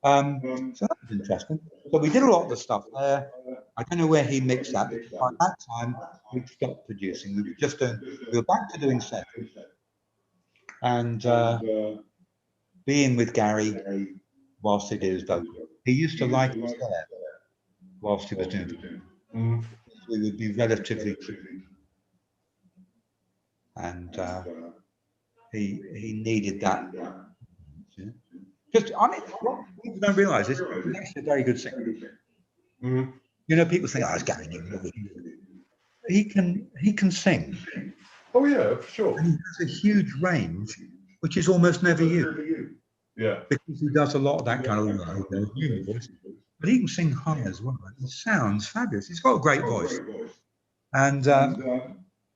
So that was interesting. So we did a lot of the stuff there. I don't know where he mixed that, because by that time we'd stopped producing. We were back to doing sessions and being with Gary whilst he did his vocal. He used to like his hair whilst he was doing it. We would be relatively true. And he needed that. Just, what people don't realise is he's actually a very good singer. People think, "Oh, it's Gary Newman." He can sing. Oh yeah, for sure. And he has a huge range, which is almost never used. Yeah. Because he does a lot of that kind of human voice. But he can sing high as well. It sounds fabulous. He's got a great voice. And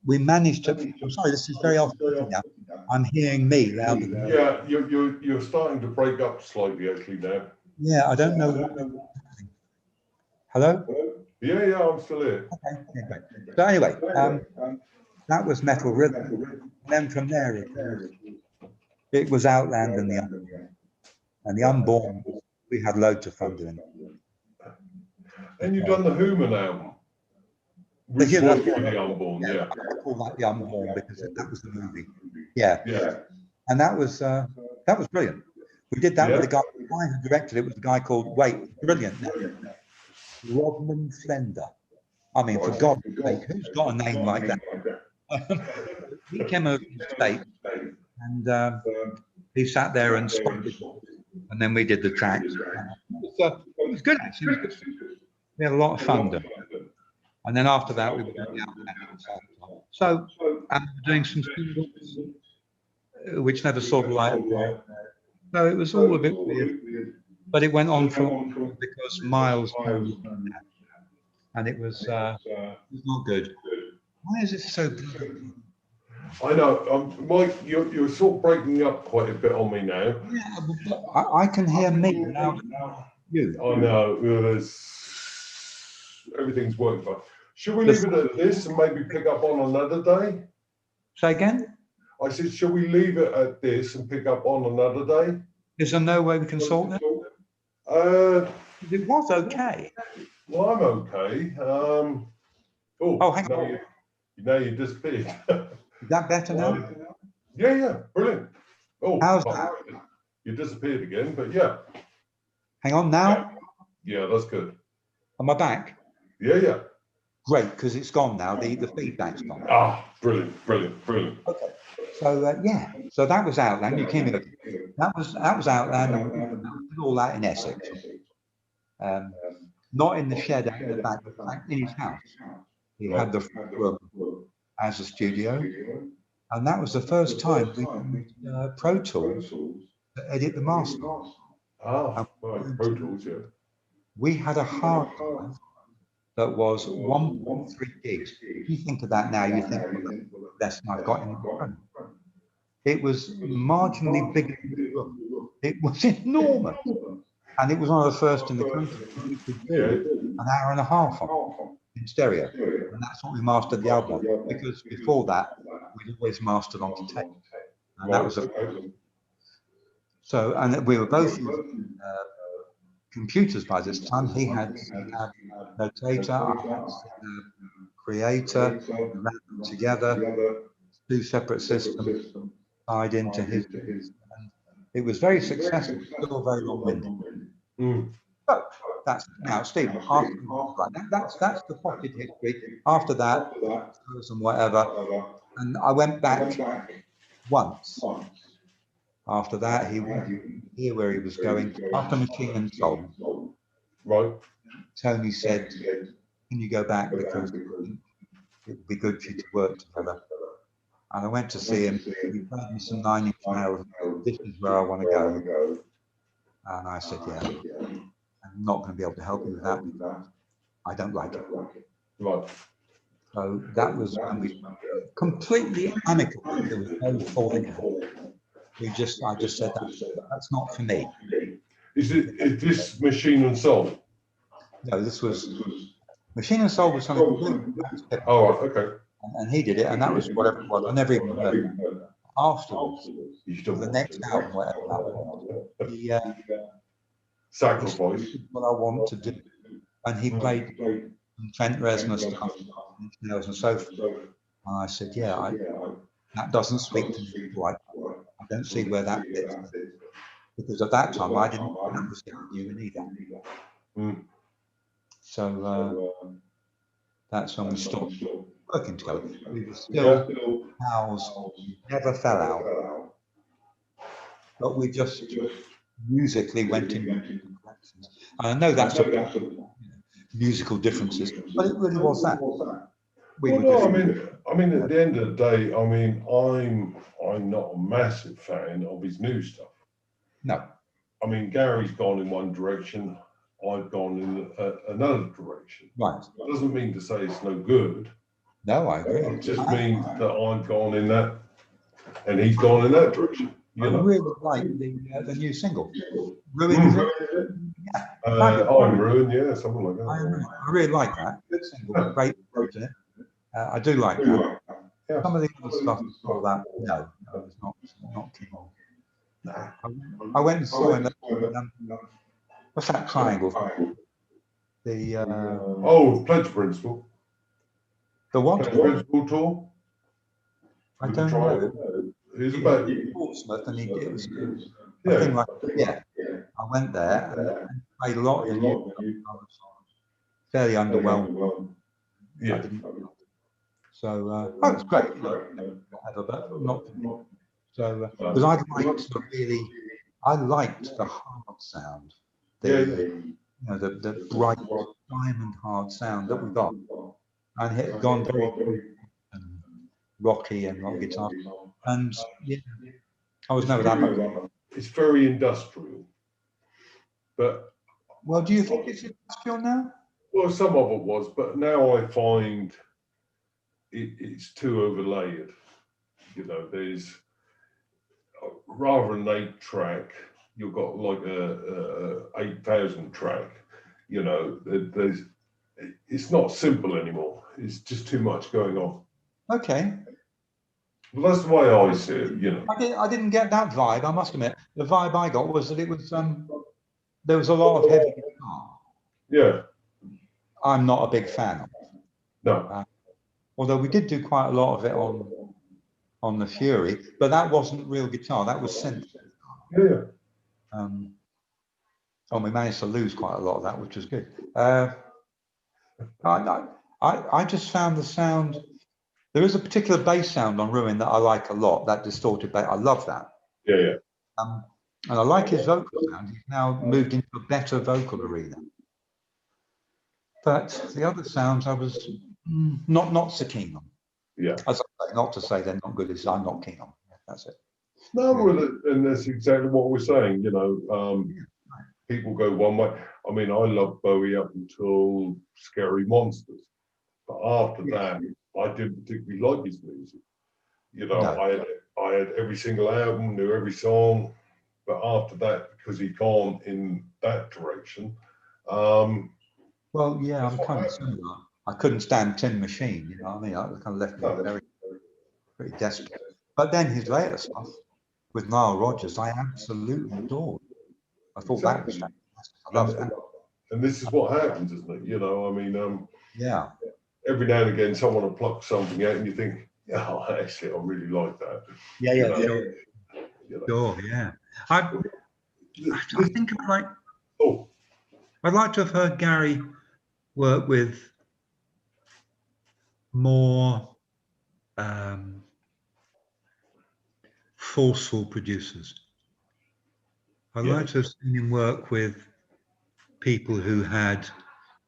we managed to. I'm sorry, this is very off-putting now. I'm hearing me louder than you. Yeah, you're starting to break up slightly actually now. Yeah, I don't know. Hello? Yeah, I'm still here. Okay, yeah, great. So anyway, that was Metal Rhythm. And then from there, it was Outland and the Unborn. We had loads of fun doing it. And you've done the Human album. The Which was Human, the Unborn, yeah. I call that the Unborn because that was the movie. Yeah. And that was brilliant. We did that with a guy who directed it was a guy called brilliant name, Rodman Slender. I mean, for God's sake, who's got a name like that? He came over from the States and he sat there and spoke, and then we did the tracks. It was good actually. We had a lot of fun doing it. And then after that, we were doing the So doing some singles, which never saw the light of day. So it was all a bit weird, but it went on for because Miles and it was not good. Why is it so bloody? I know, Mike, you're sort of breaking up quite a bit on me now. Yeah, I can hear me now. You. I know, everything's working fine. Should we leave it at this and maybe pick up on another day? Say again? I said, shall we leave it at this and pick up on another day? Is there no way we can sort that? It was okay. Well, I'm okay. Hang on. Now you disappeared. Is that better now? Yeah, brilliant. Oh, how's that? You disappeared again, but yeah. Hang on now. Yeah, that's good. Am I back? Yeah. Great, because it's gone now. The feedback's gone. Ah, brilliant. Okay. So so that was Outland. You came in. That was Outland, and we did all that in Essex. Not in the shed out in the back, in his house. He had the front room as a studio, and that was the first time we used Pro Tools to edit the master. Right, Pro Tools, yeah. We had a hard drive that was 1.3 gigs. If you think of that now, you think, well, less than I've got in the front. It was marginally bigger than the room. It was enormous. And it was one of the first in the country. We could do an hour and a half on in stereo. And that's what we mastered the album on, because before that, we'd always mastered onto tape. And that was so, and we were both using computers by this time. He had Notator, I had Creator, we ran them together, two separate systems tied into his. And it was very successful, still very long-winded. So that's now, Steve. That's the potted history. After that, and whatever, and I went back once. After that, he went here where he was going after Machine and Soul. Right. Tony said, "Can you go back because it would be good for you to work together?" And I went to see him. He played me some 9 Inch Nails. This is where I want to go. And I said, "Yeah, I'm not going to be able to help you with that because I don't like it." Right. So that was when we completely amicable. There was no falling out. I just said that's not for me. Is this Machine and Soul? No, this was Machine and Soul was something. Oh, right, okay. And he did it, and that was whatever it was. I never even heard it. Afterwards, the next album, whatever that was, he Sacrifice. This is what I want to do, and he played some Trent Reznor stuff, and so forth. And I said, "Yeah, that doesn't speak to me quite. I don't see where that fits." Because at that time I didn't understand you either. So that's when we stopped working together. We were still pals, never fell out, but we just musically went in directions. And I know that's about musical differences, but it really was that. I mean, at the end of the day, I mean, I'm not a massive fan of his new stuff. No. I mean, Gary's gone in one direction, I've gone in another direction. Right. It doesn't mean to say it's no good, No, I agree. It just means that I've gone in that, and he's gone in that direction. I really like the new single. Ruin, yeah. I'm Ruined, yeah, something like that. I really like that. Good single, great producer. I do like that. Yeah. Some of the other stuff before that, no, I was not keen on. I went and saw him. What's that triangle? The Pledge Principle. The what? Pledge Principle tour. I don't know. Who's about Portsmouth, and it was a thing like I went there and played a lot of the new stuff. I was fairly underwhelmed. Yeah. So it's great, whatever, but not for me. So because I liked the hard sound, the bright diamond hard sound that we got, and it had gone very rocky and rock guitar, and I was never that much. It's very industrial, but well, do you think it's industrial now? Well, some of it was, but now I find it's too overlaid. There's rather than 8-track, you've got like a 8,000 track. It's not simple anymore. It's just too much going on. Okay. Well, that's the way I see it. I didn't get that vibe. I must admit, the vibe I got was that it was there was a lot of heavy guitar. Yeah. I'm not a big fan of it. No. Although we did do quite a lot of it on the Fury, but that wasn't real guitar. That was synth. Yeah. We managed to lose quite a lot of that, which was good. I just found the sound. There is a particular bass sound on Ruin that I like a lot. That distorted bass, I love that. Yeah. And I like his vocal sound. He's now moved into a better vocal arena. But the other sounds I was not so keen on. Yeah. As I say, not to say they're not good, as I'm not keen on. That's it. No, and that's exactly what we're saying. People go one way. I mean, I loved Bowie up until Scary Monsters, but after that, I didn't particularly like his music. No. I had every single album, knew every song, but after that, because he'd gone in that direction. Well, yeah, I'm kind of similar. I couldn't stand Tin Machine, you know what I mean? I was kind of left me pretty desperate. But then his later stuff with Nile Rodgers, I absolutely adored. I thought that was fantastic. I loved that. And this is what happens, isn't it? Yeah. Every now and again, someone will pluck something out, and you think, actually, I really like that. Yeah. Sure, yeah. I think I'd like to have heard Gary work with more forceful producers. I'd like to have seen him work with people who had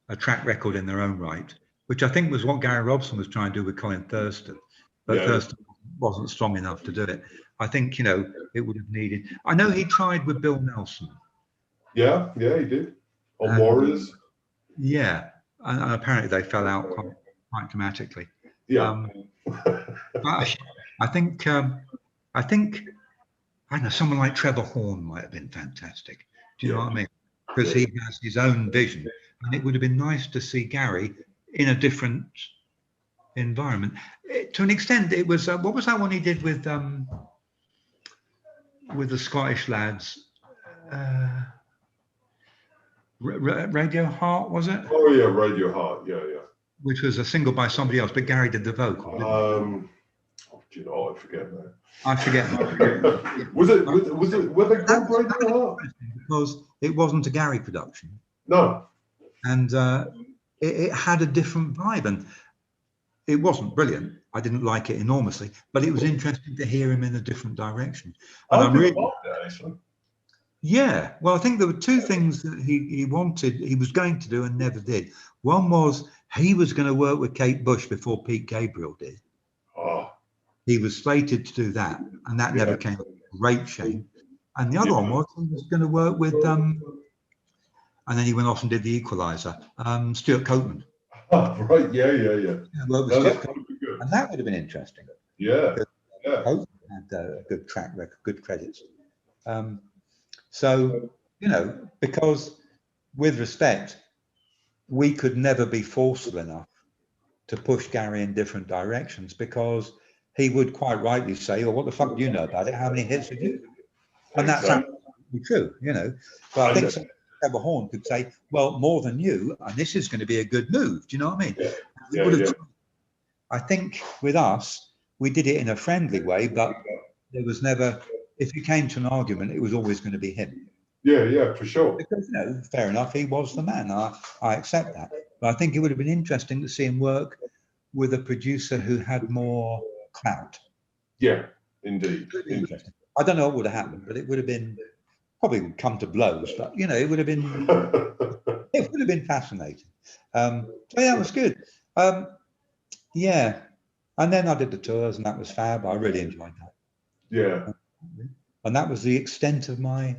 a track record in their own right, which I think was what Gary Robson was trying to do with Colin Thurston, but Thurston wasn't strong enough to do it. I think, it would have needed. I know he tried with Bill Nelson. Yeah, he did. On Warriors. Yeah, and apparently they fell out quite dramatically. Yeah. I think I don't know, someone like Trevor Horn might have been fantastic. Do you know what I mean? Because he has his own vision, and it would have been nice to see Gary in a different environment. To an extent, it was what was that one he did with the Scottish lads? Radio Heart, was it? Oh yeah, Radio Heart. Yeah. Which was a single by somebody else, but Gary did the vocal. Do you know? I forget that. I forget. Was it called Radio Heart? Because it wasn't a Gary production. No. And it had a different vibe, and it wasn't brilliant. I didn't like it enormously, but it was interesting to hear him in a different direction. And I really liked that, actually. Yeah, well, I think there were two things that he was going to do and never did. One was he was going to work with Kate Bush before Pete Gabriel did. Oh. He was slated to do that, and that never came. Great shame. And the other one was he was going to work with, and then he went off and did The Equalizer, Stuart Copeland. Oh, right, yeah. Worked with Stuart Copeland. And that would have been interesting. Yeah. Yeah. Both had a good track record, good credits. So, you know, because with respect, we could never be forceful enough to push Gary in different directions, because he would quite rightly say, "Well, what the fuck do you know about it? How many hits have you?" And that's absolutely true, you know. But I think Trevor Horn could say, "Well, more than you, and this is going to be a good move." Do you know what I mean? Yeah. I think with us, we did it in a friendly way, but there was never, if it came to an argument, it was always going to be him. Yeah, for sure. Because, you know, fair enough, he was the man. I accept that. But I think it would have been interesting to see him work with a producer who had more clout. Yeah, indeed. Interesting. I don't know what would have happened, but it would have been, probably would come to blows, but, you know, it would have been, it would have been fascinating. So yeah, it was good. Yeah. And then I did the tours, and that was fab. I really enjoyed that. Yeah. And that was the extent of my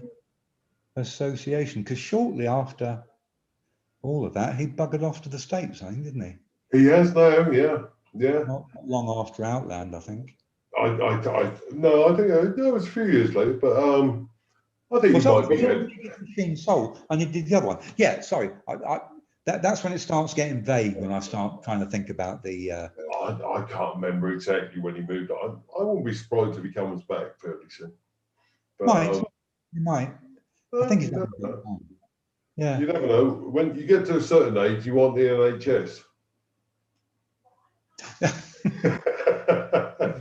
association, because shortly after all of that, he buggered off to the States, I think, didn't he? He has now, yeah. Not long after Outland, I think. No, I think that was a few years later, but I think he might be. Machine Soul, and he did the other one. Yeah, sorry. That's when it starts getting vague, when I start trying to think about the. I can't remember exactly when he moved on. I wouldn't be surprised if he comes back fairly soon. But, he might. I think he's. Yeah. You never know. When you get to a certain age, you want the NHS.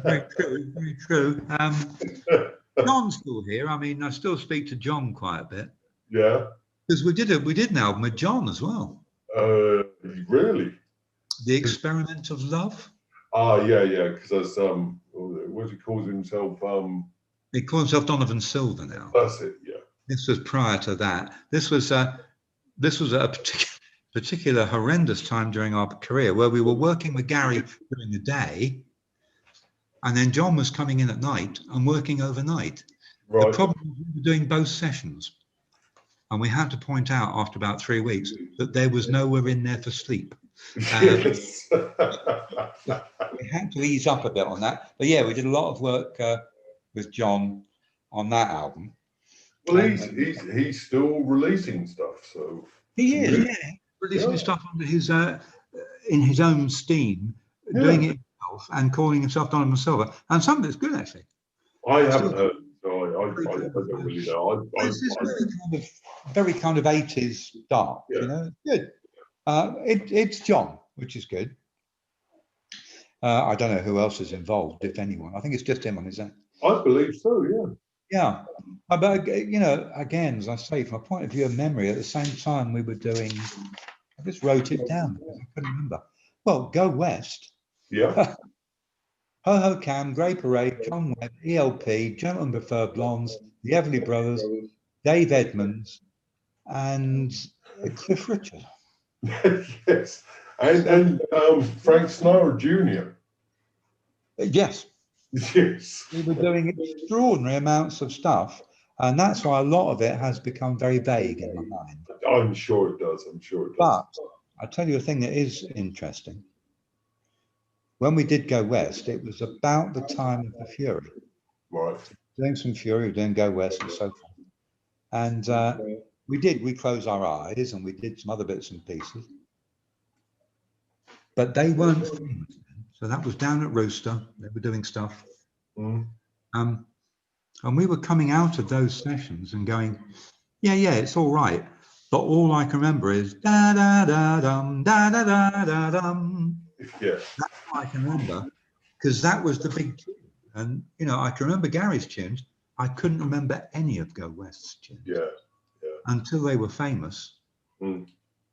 Very true. Very true. John's still here. I mean, I still speak to John quite a bit. Yeah. Because we did an album with John as well. Really? The Experiment of Love. Yeah. Because there's what he calls himself? He calls himself Donovan Silver now. That's it. Yeah. This was prior to that. This was a particular horrendous time during our career, where we were working with Gary during the day, and then John was coming in at night and working overnight. Right. The problem was we were doing both sessions, and we had to point out after about 3 weeks that there was nowhere in there for sleep. Yes. We had to ease up a bit on that. But yeah, we did a lot of work with John on that album. Well, he's still releasing stuff, so he is, releasing stuff under his in his own steam, doing it himself and calling himself Donovan Silver, and some of it's good actually. I haven't heard, so I don't really know. This is very kind of 80s dark, you know, good. It's John, which is good. I don't know who else is involved, if anyone. I think it's just him on his own. I believe so, yeah. Yeah, but you know, again, as I say, from a point of view of memory, at the same time we were doing, I just wrote it down because I couldn't remember. Well, Go West. Yeah. Ho Ho Cam, Grey Parade, John Webb, ELP, Gentlemen Prefer Blondes, the Everly Brothers, Dave Edmonds, and Cliff Richard. Yes, and Frank Snow Jr. Yes. Yes. We were doing extraordinary amounts of stuff, and that's why a lot of it has become very vague in my mind. I'm sure it does. But I'll tell you a thing that is interesting. When we did Go West, it was about the time of the Fury. Right. Doing some Fury, doing Go West and so forth. And we closed our eyes and we did some other bits and pieces. But they weren't famous. So that was down at Rooster. They were doing stuff. Mm. And we were coming out of those sessions and going, yeah, it's all right. But all I can remember is da da da dum da da da da dum. Yeah. That's what I can remember, because that was the big tune. And you know, I can remember Gary's tunes. I couldn't remember any of Go West's tunes. Yeah. Until they were famous. Mm.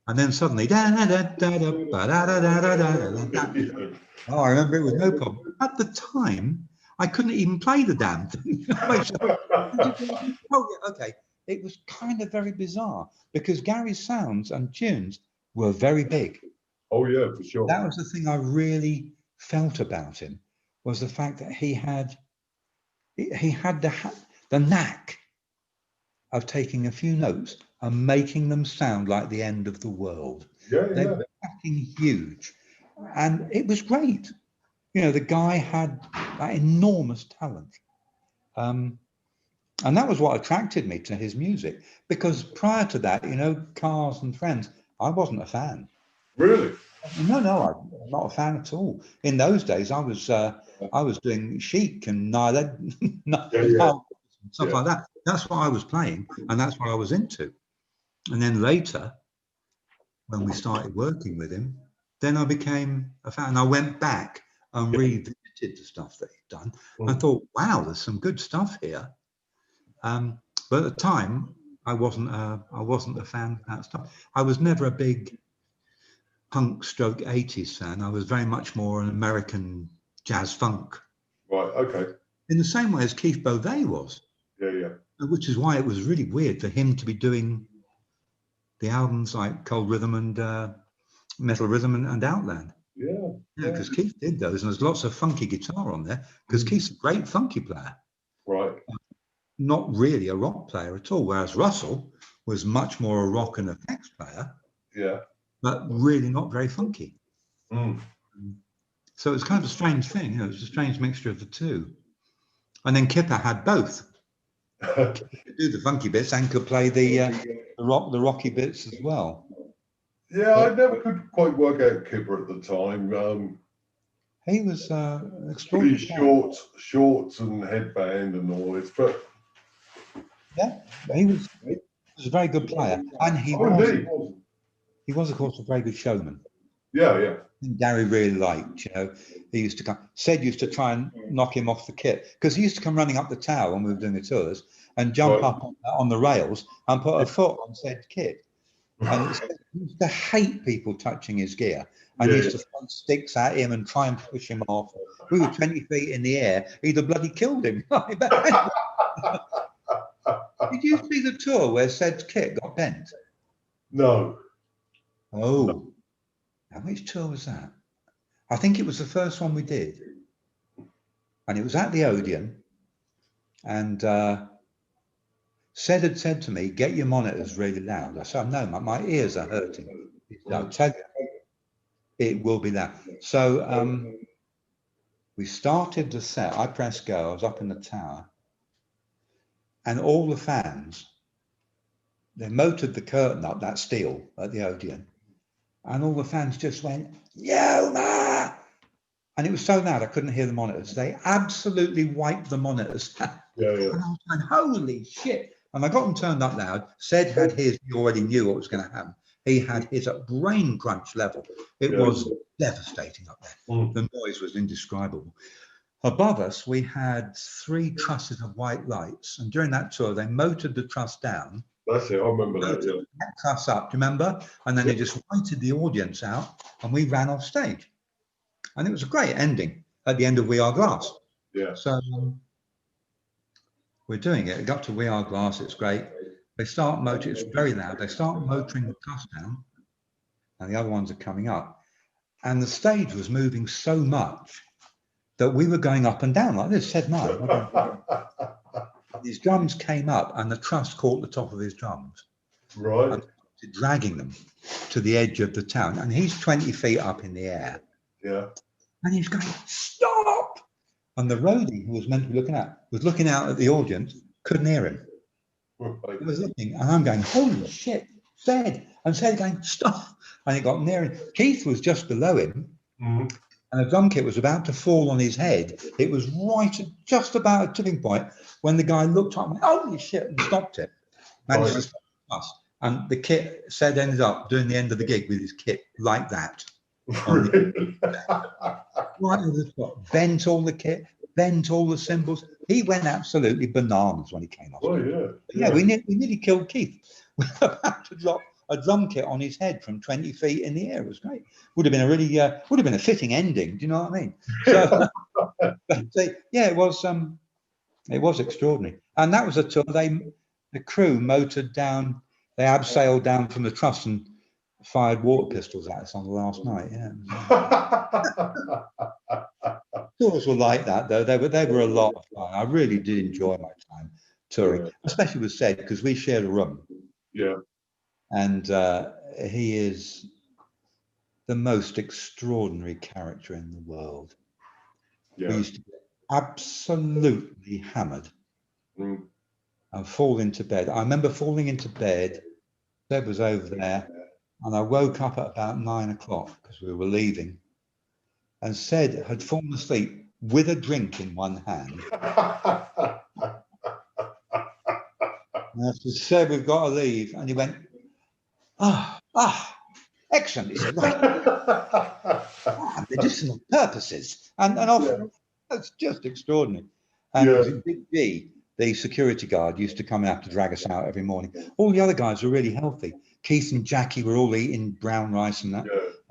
And then suddenly da da da da da da da da da da. Oh, I remember it was no problem. At the time, I couldn't even play the damn thing. Oh, yeah, okay. It was kind of very bizarre because Gary's sounds and tunes were very big. Oh, yeah, for sure. That was the thing I really felt about him, was the fact that he had the knack of taking a few notes and making them sound like the end of the world. They were fucking huge. And it was great. you know, the guy had that enormous talent. And that was what attracted me to his music, because prior to that, you know, Cars and Friends, I wasn't a fan. Really? No, I'm not a fan at all. In those days, I was doing Chic and stuff like that. That's what I was playing, and that's what I was into. And then later, when we started working with him, then I became a fan. And I went back and revisited the stuff that he'd done. I thought, wow, there's some good stuff here. But at the time, I wasn't a fan of that stuff. I was never a big punk stroke 80s fan. I was very much more an American jazz funk. Right, okay. In the same way as Keith Beauvais was. Yeah. Which is why it was really weird for him to be doing the albums like Cold Rhythm and Metal Rhythm and Outland. Yeah. Because Keith did those, and there's lots of funky guitar on there, because Keith's a great funky player. Right. Not really a rock player at all, whereas Russell was much more a rock and effects player. Yeah. But really not very funky. So it was kind of a strange thing. You know, it was a strange mixture of the two. And then Kipper had both. Could do the funky bits and could play the rocky bits as well. Yeah, I never could quite work out Kipper at the time. He was extraordinary. Pretty shorts and headband and all this, but yeah, he was a very good player, and he was of course a very good showman. Yeah. Gary really liked, you know, he used to come. Sid used to try and knock him off the kit, because he used to come running up the tower when we were doing the tours and jump up on the rails and put a foot on Sid's kit. And he used to hate people touching his gear, and he used to throw sticks at him and try and push him off. We were 20 feet in the air, he'd have bloody killed him. Did you see the tour where Sid's kit got bent? No. Oh. Now, which tour was that? I think it was the first one we did. And it was at the Odeon. And Sid had said to me, get your monitors really loud. I said, no, my ears are hurting. I'll tell you, it will be loud. So we started the set. I pressed go. I was up in the tower. And all the fans, they motored the curtain up, that steel at the Odeon. And all the fans just went, Yoma! And it was so loud I couldn't hear the monitors. They absolutely wiped the monitors. Yeah. And I was going, holy shit. And I got them turned up loud. Sid had his, he already knew what was going to happen. He had his at brain crunch level. It was devastating up there. The noise was indescribable. Above us, we had 3 trusses of white lights. And during that tour, they motored the truss down. That's it, I remember that. That truss up, do you remember? And then they just lighted the audience out and we ran off stage. And it was a great ending at the end of We Are Glass. Yeah. So we're doing it. It got to We Are Glass, it's great. They start motoring, it's very loud. They start motoring the truss down and the other ones are coming up. And the stage was moving so much that we were going up and down like this, Sid and I. His drums came up and the truss caught the top of his drums. Right. And dragging them to the edge of the town. And he's 20 feet up in the air. Yeah. And he's going, stop! And the roadie who was meant to be was looking out at the audience, couldn't hear him. Right. He was looking, and I'm going, holy shit, Sid. And Sid going, stop. And it got near him. Keith was just below him. And the drum kit was about to fall on his head. It was right at just about a tipping point when the guy looked up and went, holy shit, and stopped it. Managed to stop us. And the kit, Sid ended up doing the end of the gig with his kit like that. Right at the top. Bent all the kit, bent all the cymbals. He went absolutely bananas when he came off. Oh, yeah. We nearly killed Keith. We were about to drop a drum kit on his head from 20 feet in the air. It was great. Would have been a really, would have been a fitting ending. Do you know what I mean? So, but, yeah, it was extraordinary. And that was a tour. The crew motored down, they abseiled down from the truss and fired water pistols at us on the last night. Tours were like that, though. They were a lot of fun. I really did enjoy my time touring, especially with Sid, because we shared a room. Yeah. And he is the most extraordinary character in the world. we used to get absolutely hammered and fall into bed. I remember falling into bed. Bed was over there, and I woke up at about 9 o'clock because we were leaving, and Sed had fallen asleep with a drink in one hand. And I said, Sed, we've got to leave. And he went, excellent. He said, right, medicinal purposes. And off. That's just extraordinary. And Big G, the security guard, used to come and have to drag us out every morning. All the other guys were really healthy. Keith and Jackie were all eating brown rice and that.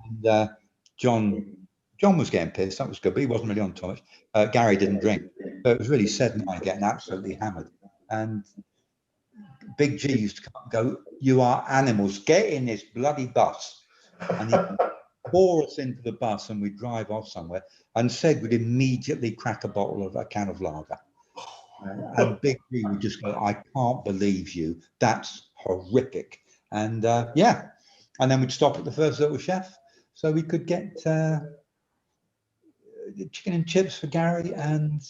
And John was getting pissed. That was good, but he wasn't really on too much. Gary didn't drink. So it was really Sed and I getting absolutely hammered. And Big G used to come and go, you are animals, get in this bloody bus. And he would pour us into the bus and we'd drive off somewhere. And Sed would immediately crack a can of lager. And Big G would just go, I can't believe you. That's horrific. And yeah. And then we'd stop at the first little chef so we could get chicken and chips for Gary, and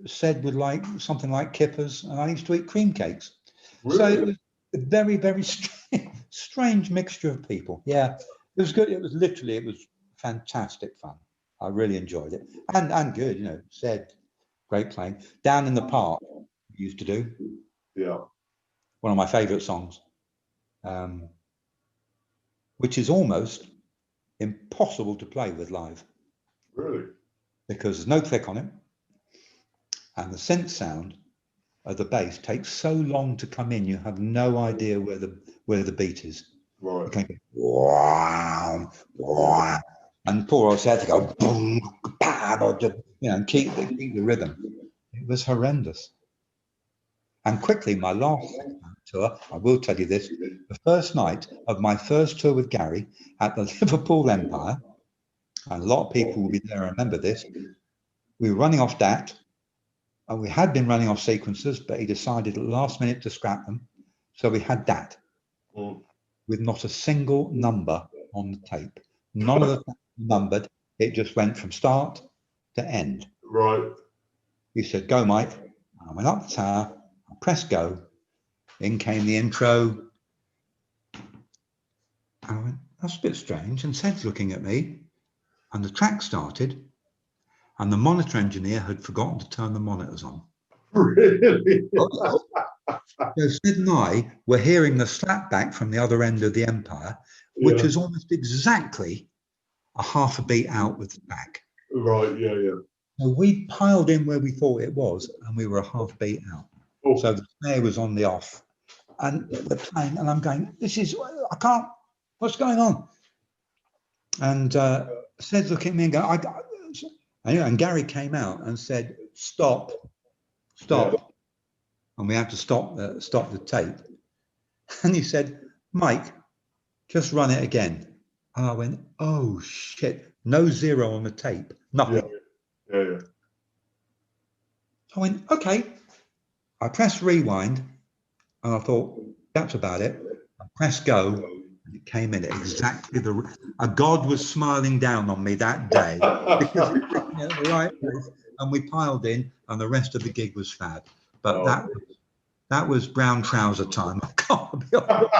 Sed would like something like kippers, and I used to eat cream cakes. Really? So it was a very, very strange mixture of people. Yeah, it was good. It was fantastic fun. I really enjoyed it, and good. You know, Sed, great playing. Down in the Park, we used to do. Yeah. One of my favourite songs, which is almost impossible to play with live. Really? Because there's no click on it, and the synth sound of the bass takes so long to come in, you have no idea where the beat is. Right. You can go, wow, wow, and poor old Seth to go boom, and keep the rhythm. It was horrendous. And quickly, my last tour, I will tell you this: the first night of my first tour with Gary at the Liverpool Empire. And a lot of people will be there and remember this. We were running off DAT, and we had been running off sequencers, but he decided at the last minute to scrap them. So we had DAT with not a single number on the tape. None of the numbered. It just went from start to end. Right. He said, go, Mike. I went up the tower, I pressed go. In came the intro. I went, that's a bit strange. And Sed's looking at me. And the track started, and the monitor engineer had forgotten to turn the monitors on. Really? So Sid and I were hearing the slapback from the other end of the Empire, which was almost exactly a half a beat out with the track. Right, yeah. So we piled in where we thought it was, and we were a half beat out. Oh. So the snare was on the off, and the playing, and I'm going, I can't, what's going on? And Sid looked at me and go, and Gary came out and said, stop. Yeah. And we had to stop the tape. And he said, Mike, just run it again. And I went, oh shit, no zero on the tape, nothing. Yeah. I went, okay. I pressed rewind, and I thought, that's about it. I pressed go, and it came in at exactly a God was smiling down on me that day because it took me at the right place, and we piled in, and the rest of the gig was fab. But that was brown trouser time. I can't be honest.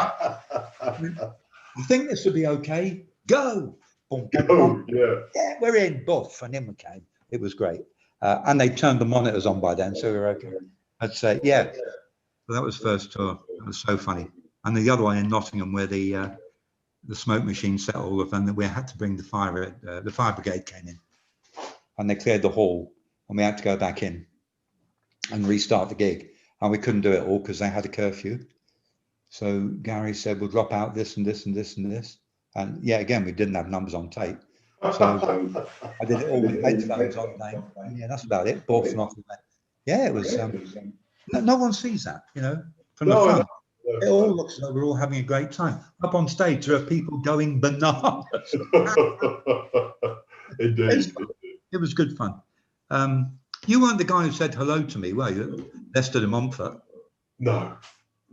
I think this will be okay. Go. Boom, boom, boom. Yeah, we're in. Buff, and in we came. It was great. And they turned the monitors on by then, so we were okay. I'd say, yeah. So that was first tour. It was so funny. And the other one in Nottingham, where the smoke machine set all of them, we had to bring the fire brigade came in, and they cleared the hall, and we had to go back in and restart the gig, and we couldn't do it all because they had a curfew. So Gary said, we'll drop out this and this and this and this, and yeah, again, we didn't have numbers on tape, so I did it all with headphones on there. Yeah, that's about it. Both nothing. Yeah, it was. No one sees that, from the front. It all looks like we're all having a great time. Up on stage, there are people going bananas. Indeed. It was good fun. You weren't the guy who said hello to me, were you? Lester de Montfort? No.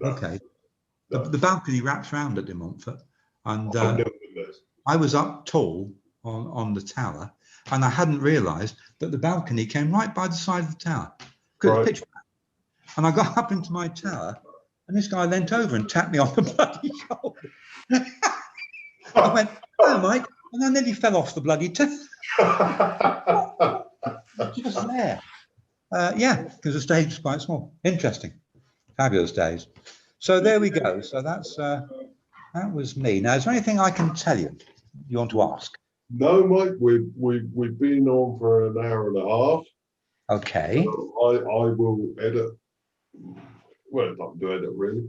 Okay. No. The balcony wraps around at de Montfort, and I was up tall on the tower, and I hadn't realised that the balcony came right by the side of the tower. Because it's pitch black. And I got up into my tower, and this guy leant over and tapped me on the bloody shoulder. I went, "Oh, Mike," and I nearly fell off the bloody tower. Just there. Yeah, because the stage is quite small. Interesting. Fabulous days. So there we go. So that was me. Now, is there anything I can tell you want to ask? No, Mike, we've been on for an hour and a half. Okay. So I will edit. Well, it's not to edit really,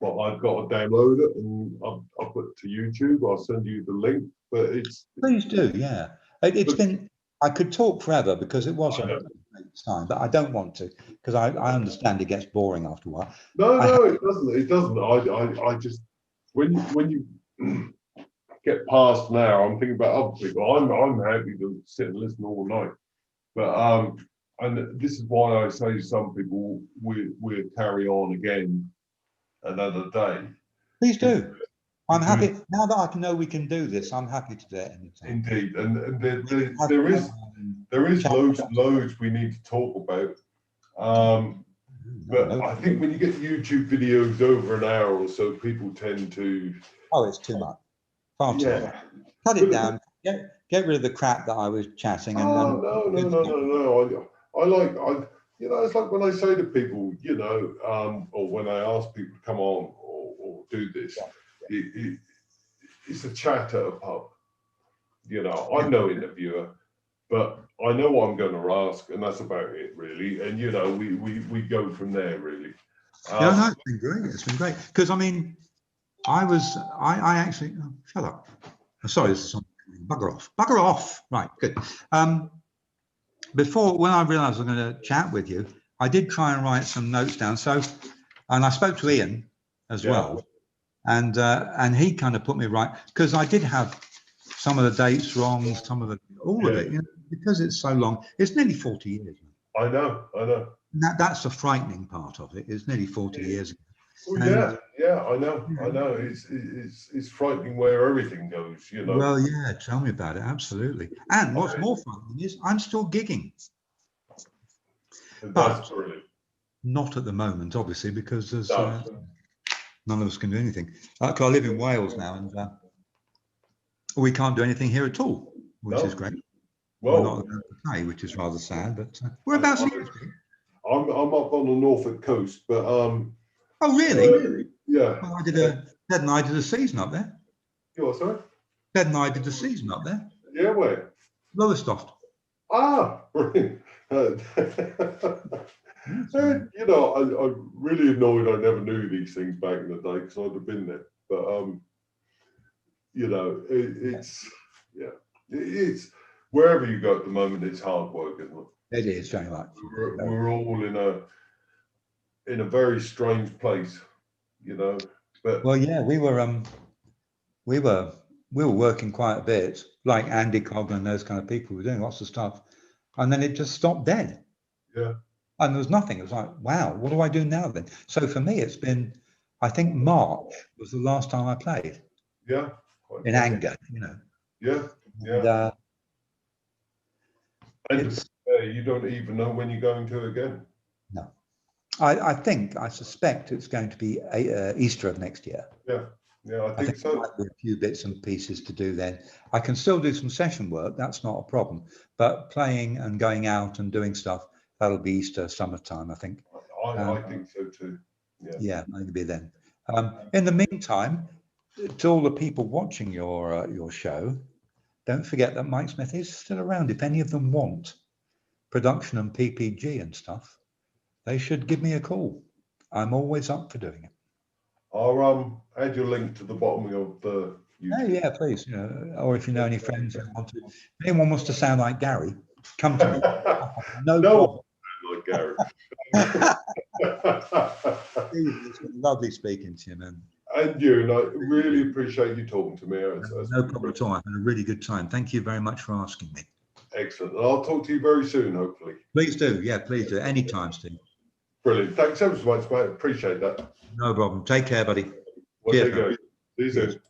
but I've got to download it and I'll put it to YouTube. I'll send you the link. But it's please do, yeah. It's been. I could talk forever because it was a great time, but I don't want to because I understand it gets boring after a while. No, it doesn't. It doesn't. I just when you get past an hour, I'm thinking about other people. I'm happy to sit and listen all night, but and this is why I say to some people we'll carry on again another day. Please do. I'm happy now that I know we can do this. I'm happy to do it anytime. Indeed, and there is loads we need to talk about. But I think when you get YouTube videos over an hour or so, people tend to. Oh, it's too much. Far too much. Cut it down. Get rid of the crap that I was chatting. And no. It's like when I say to people, or when I ask people to come on or do this, it's a chat at a pub. I'm no interviewer, but I know what I'm going to ask, and that's about it, really. And we go from there, really. No, it's been great. It's been great because I actually shut up. Sorry, this is something. Bugger off. Right, good. Before, when I realised I was going to chat with you, I did try and write some notes down. So, and I spoke to Ian as well, and he kind of put me right because I did have some of the dates wrong, some of all of it, because it's so long. It's nearly 40 years. I know. That's the frightening part of it. It's nearly 40 years ago. Well, I know. It's frightening where everything goes, Well, yeah, tell me about it. Absolutely. And what's more frightening is I'm still gigging. That's brilliant. Not at the moment, obviously, because there's none of us can do anything. I live in Wales now, and we can't do anything here at all, which is great. Well, we're not allowed to play, which is rather sad. But whereabouts are you? I'm up on the Norfolk coast, but Oh, really? Yeah. Well, Ted and I did a season up there. You what, sorry? Ted and I did a season up there. Yeah, where? Lowestoft. Ah, brilliant. I'm really annoyed I never knew these things back in the day because I'd have been there. But it's wherever you go at the moment, it's hard work, isn't it? It is very much. We're all in a very strange place, But well, yeah, we were working quite a bit, like Andy Coggan and those kind of people were doing lots of stuff, and then it just stopped dead. Yeah. And there was nothing. It was like, wow, what do I do now then? So for me, it's been, I think March was the last time I played. Yeah. In anger, Yeah. And you don't even know when you're going to again. No. I suspect it's going to be Easter of next year. Yeah, I think so. There might be a few bits and pieces to do then. I can still do some session work, that's not a problem. But playing and going out and doing stuff, that'll be Easter, summertime, I think. I think so too. Yeah, maybe be then. In the meantime, to all the people watching your show, don't forget that Mike Smith is still around. If any of them want production and PPG and stuff, they should give me a call. I'm always up for doing it. I'll add your link to the bottom of the YouTube. Oh, yeah, please. Or if you know any friends who want to, if anyone wants to sound like Gary, come to me. No problem. Like Gary. It's been lovely speaking to you, man. And you, and I really appreciate you talking to me. No problem at all. I had a really good time. Thank you very much for asking me. Excellent. And I'll talk to you very soon, hopefully. Please do. Yeah, please do. Anytime, Steve. Brilliant. Thanks ever so much, mate. Appreciate that. No problem. Take care, buddy. Well, there you go. See you soon.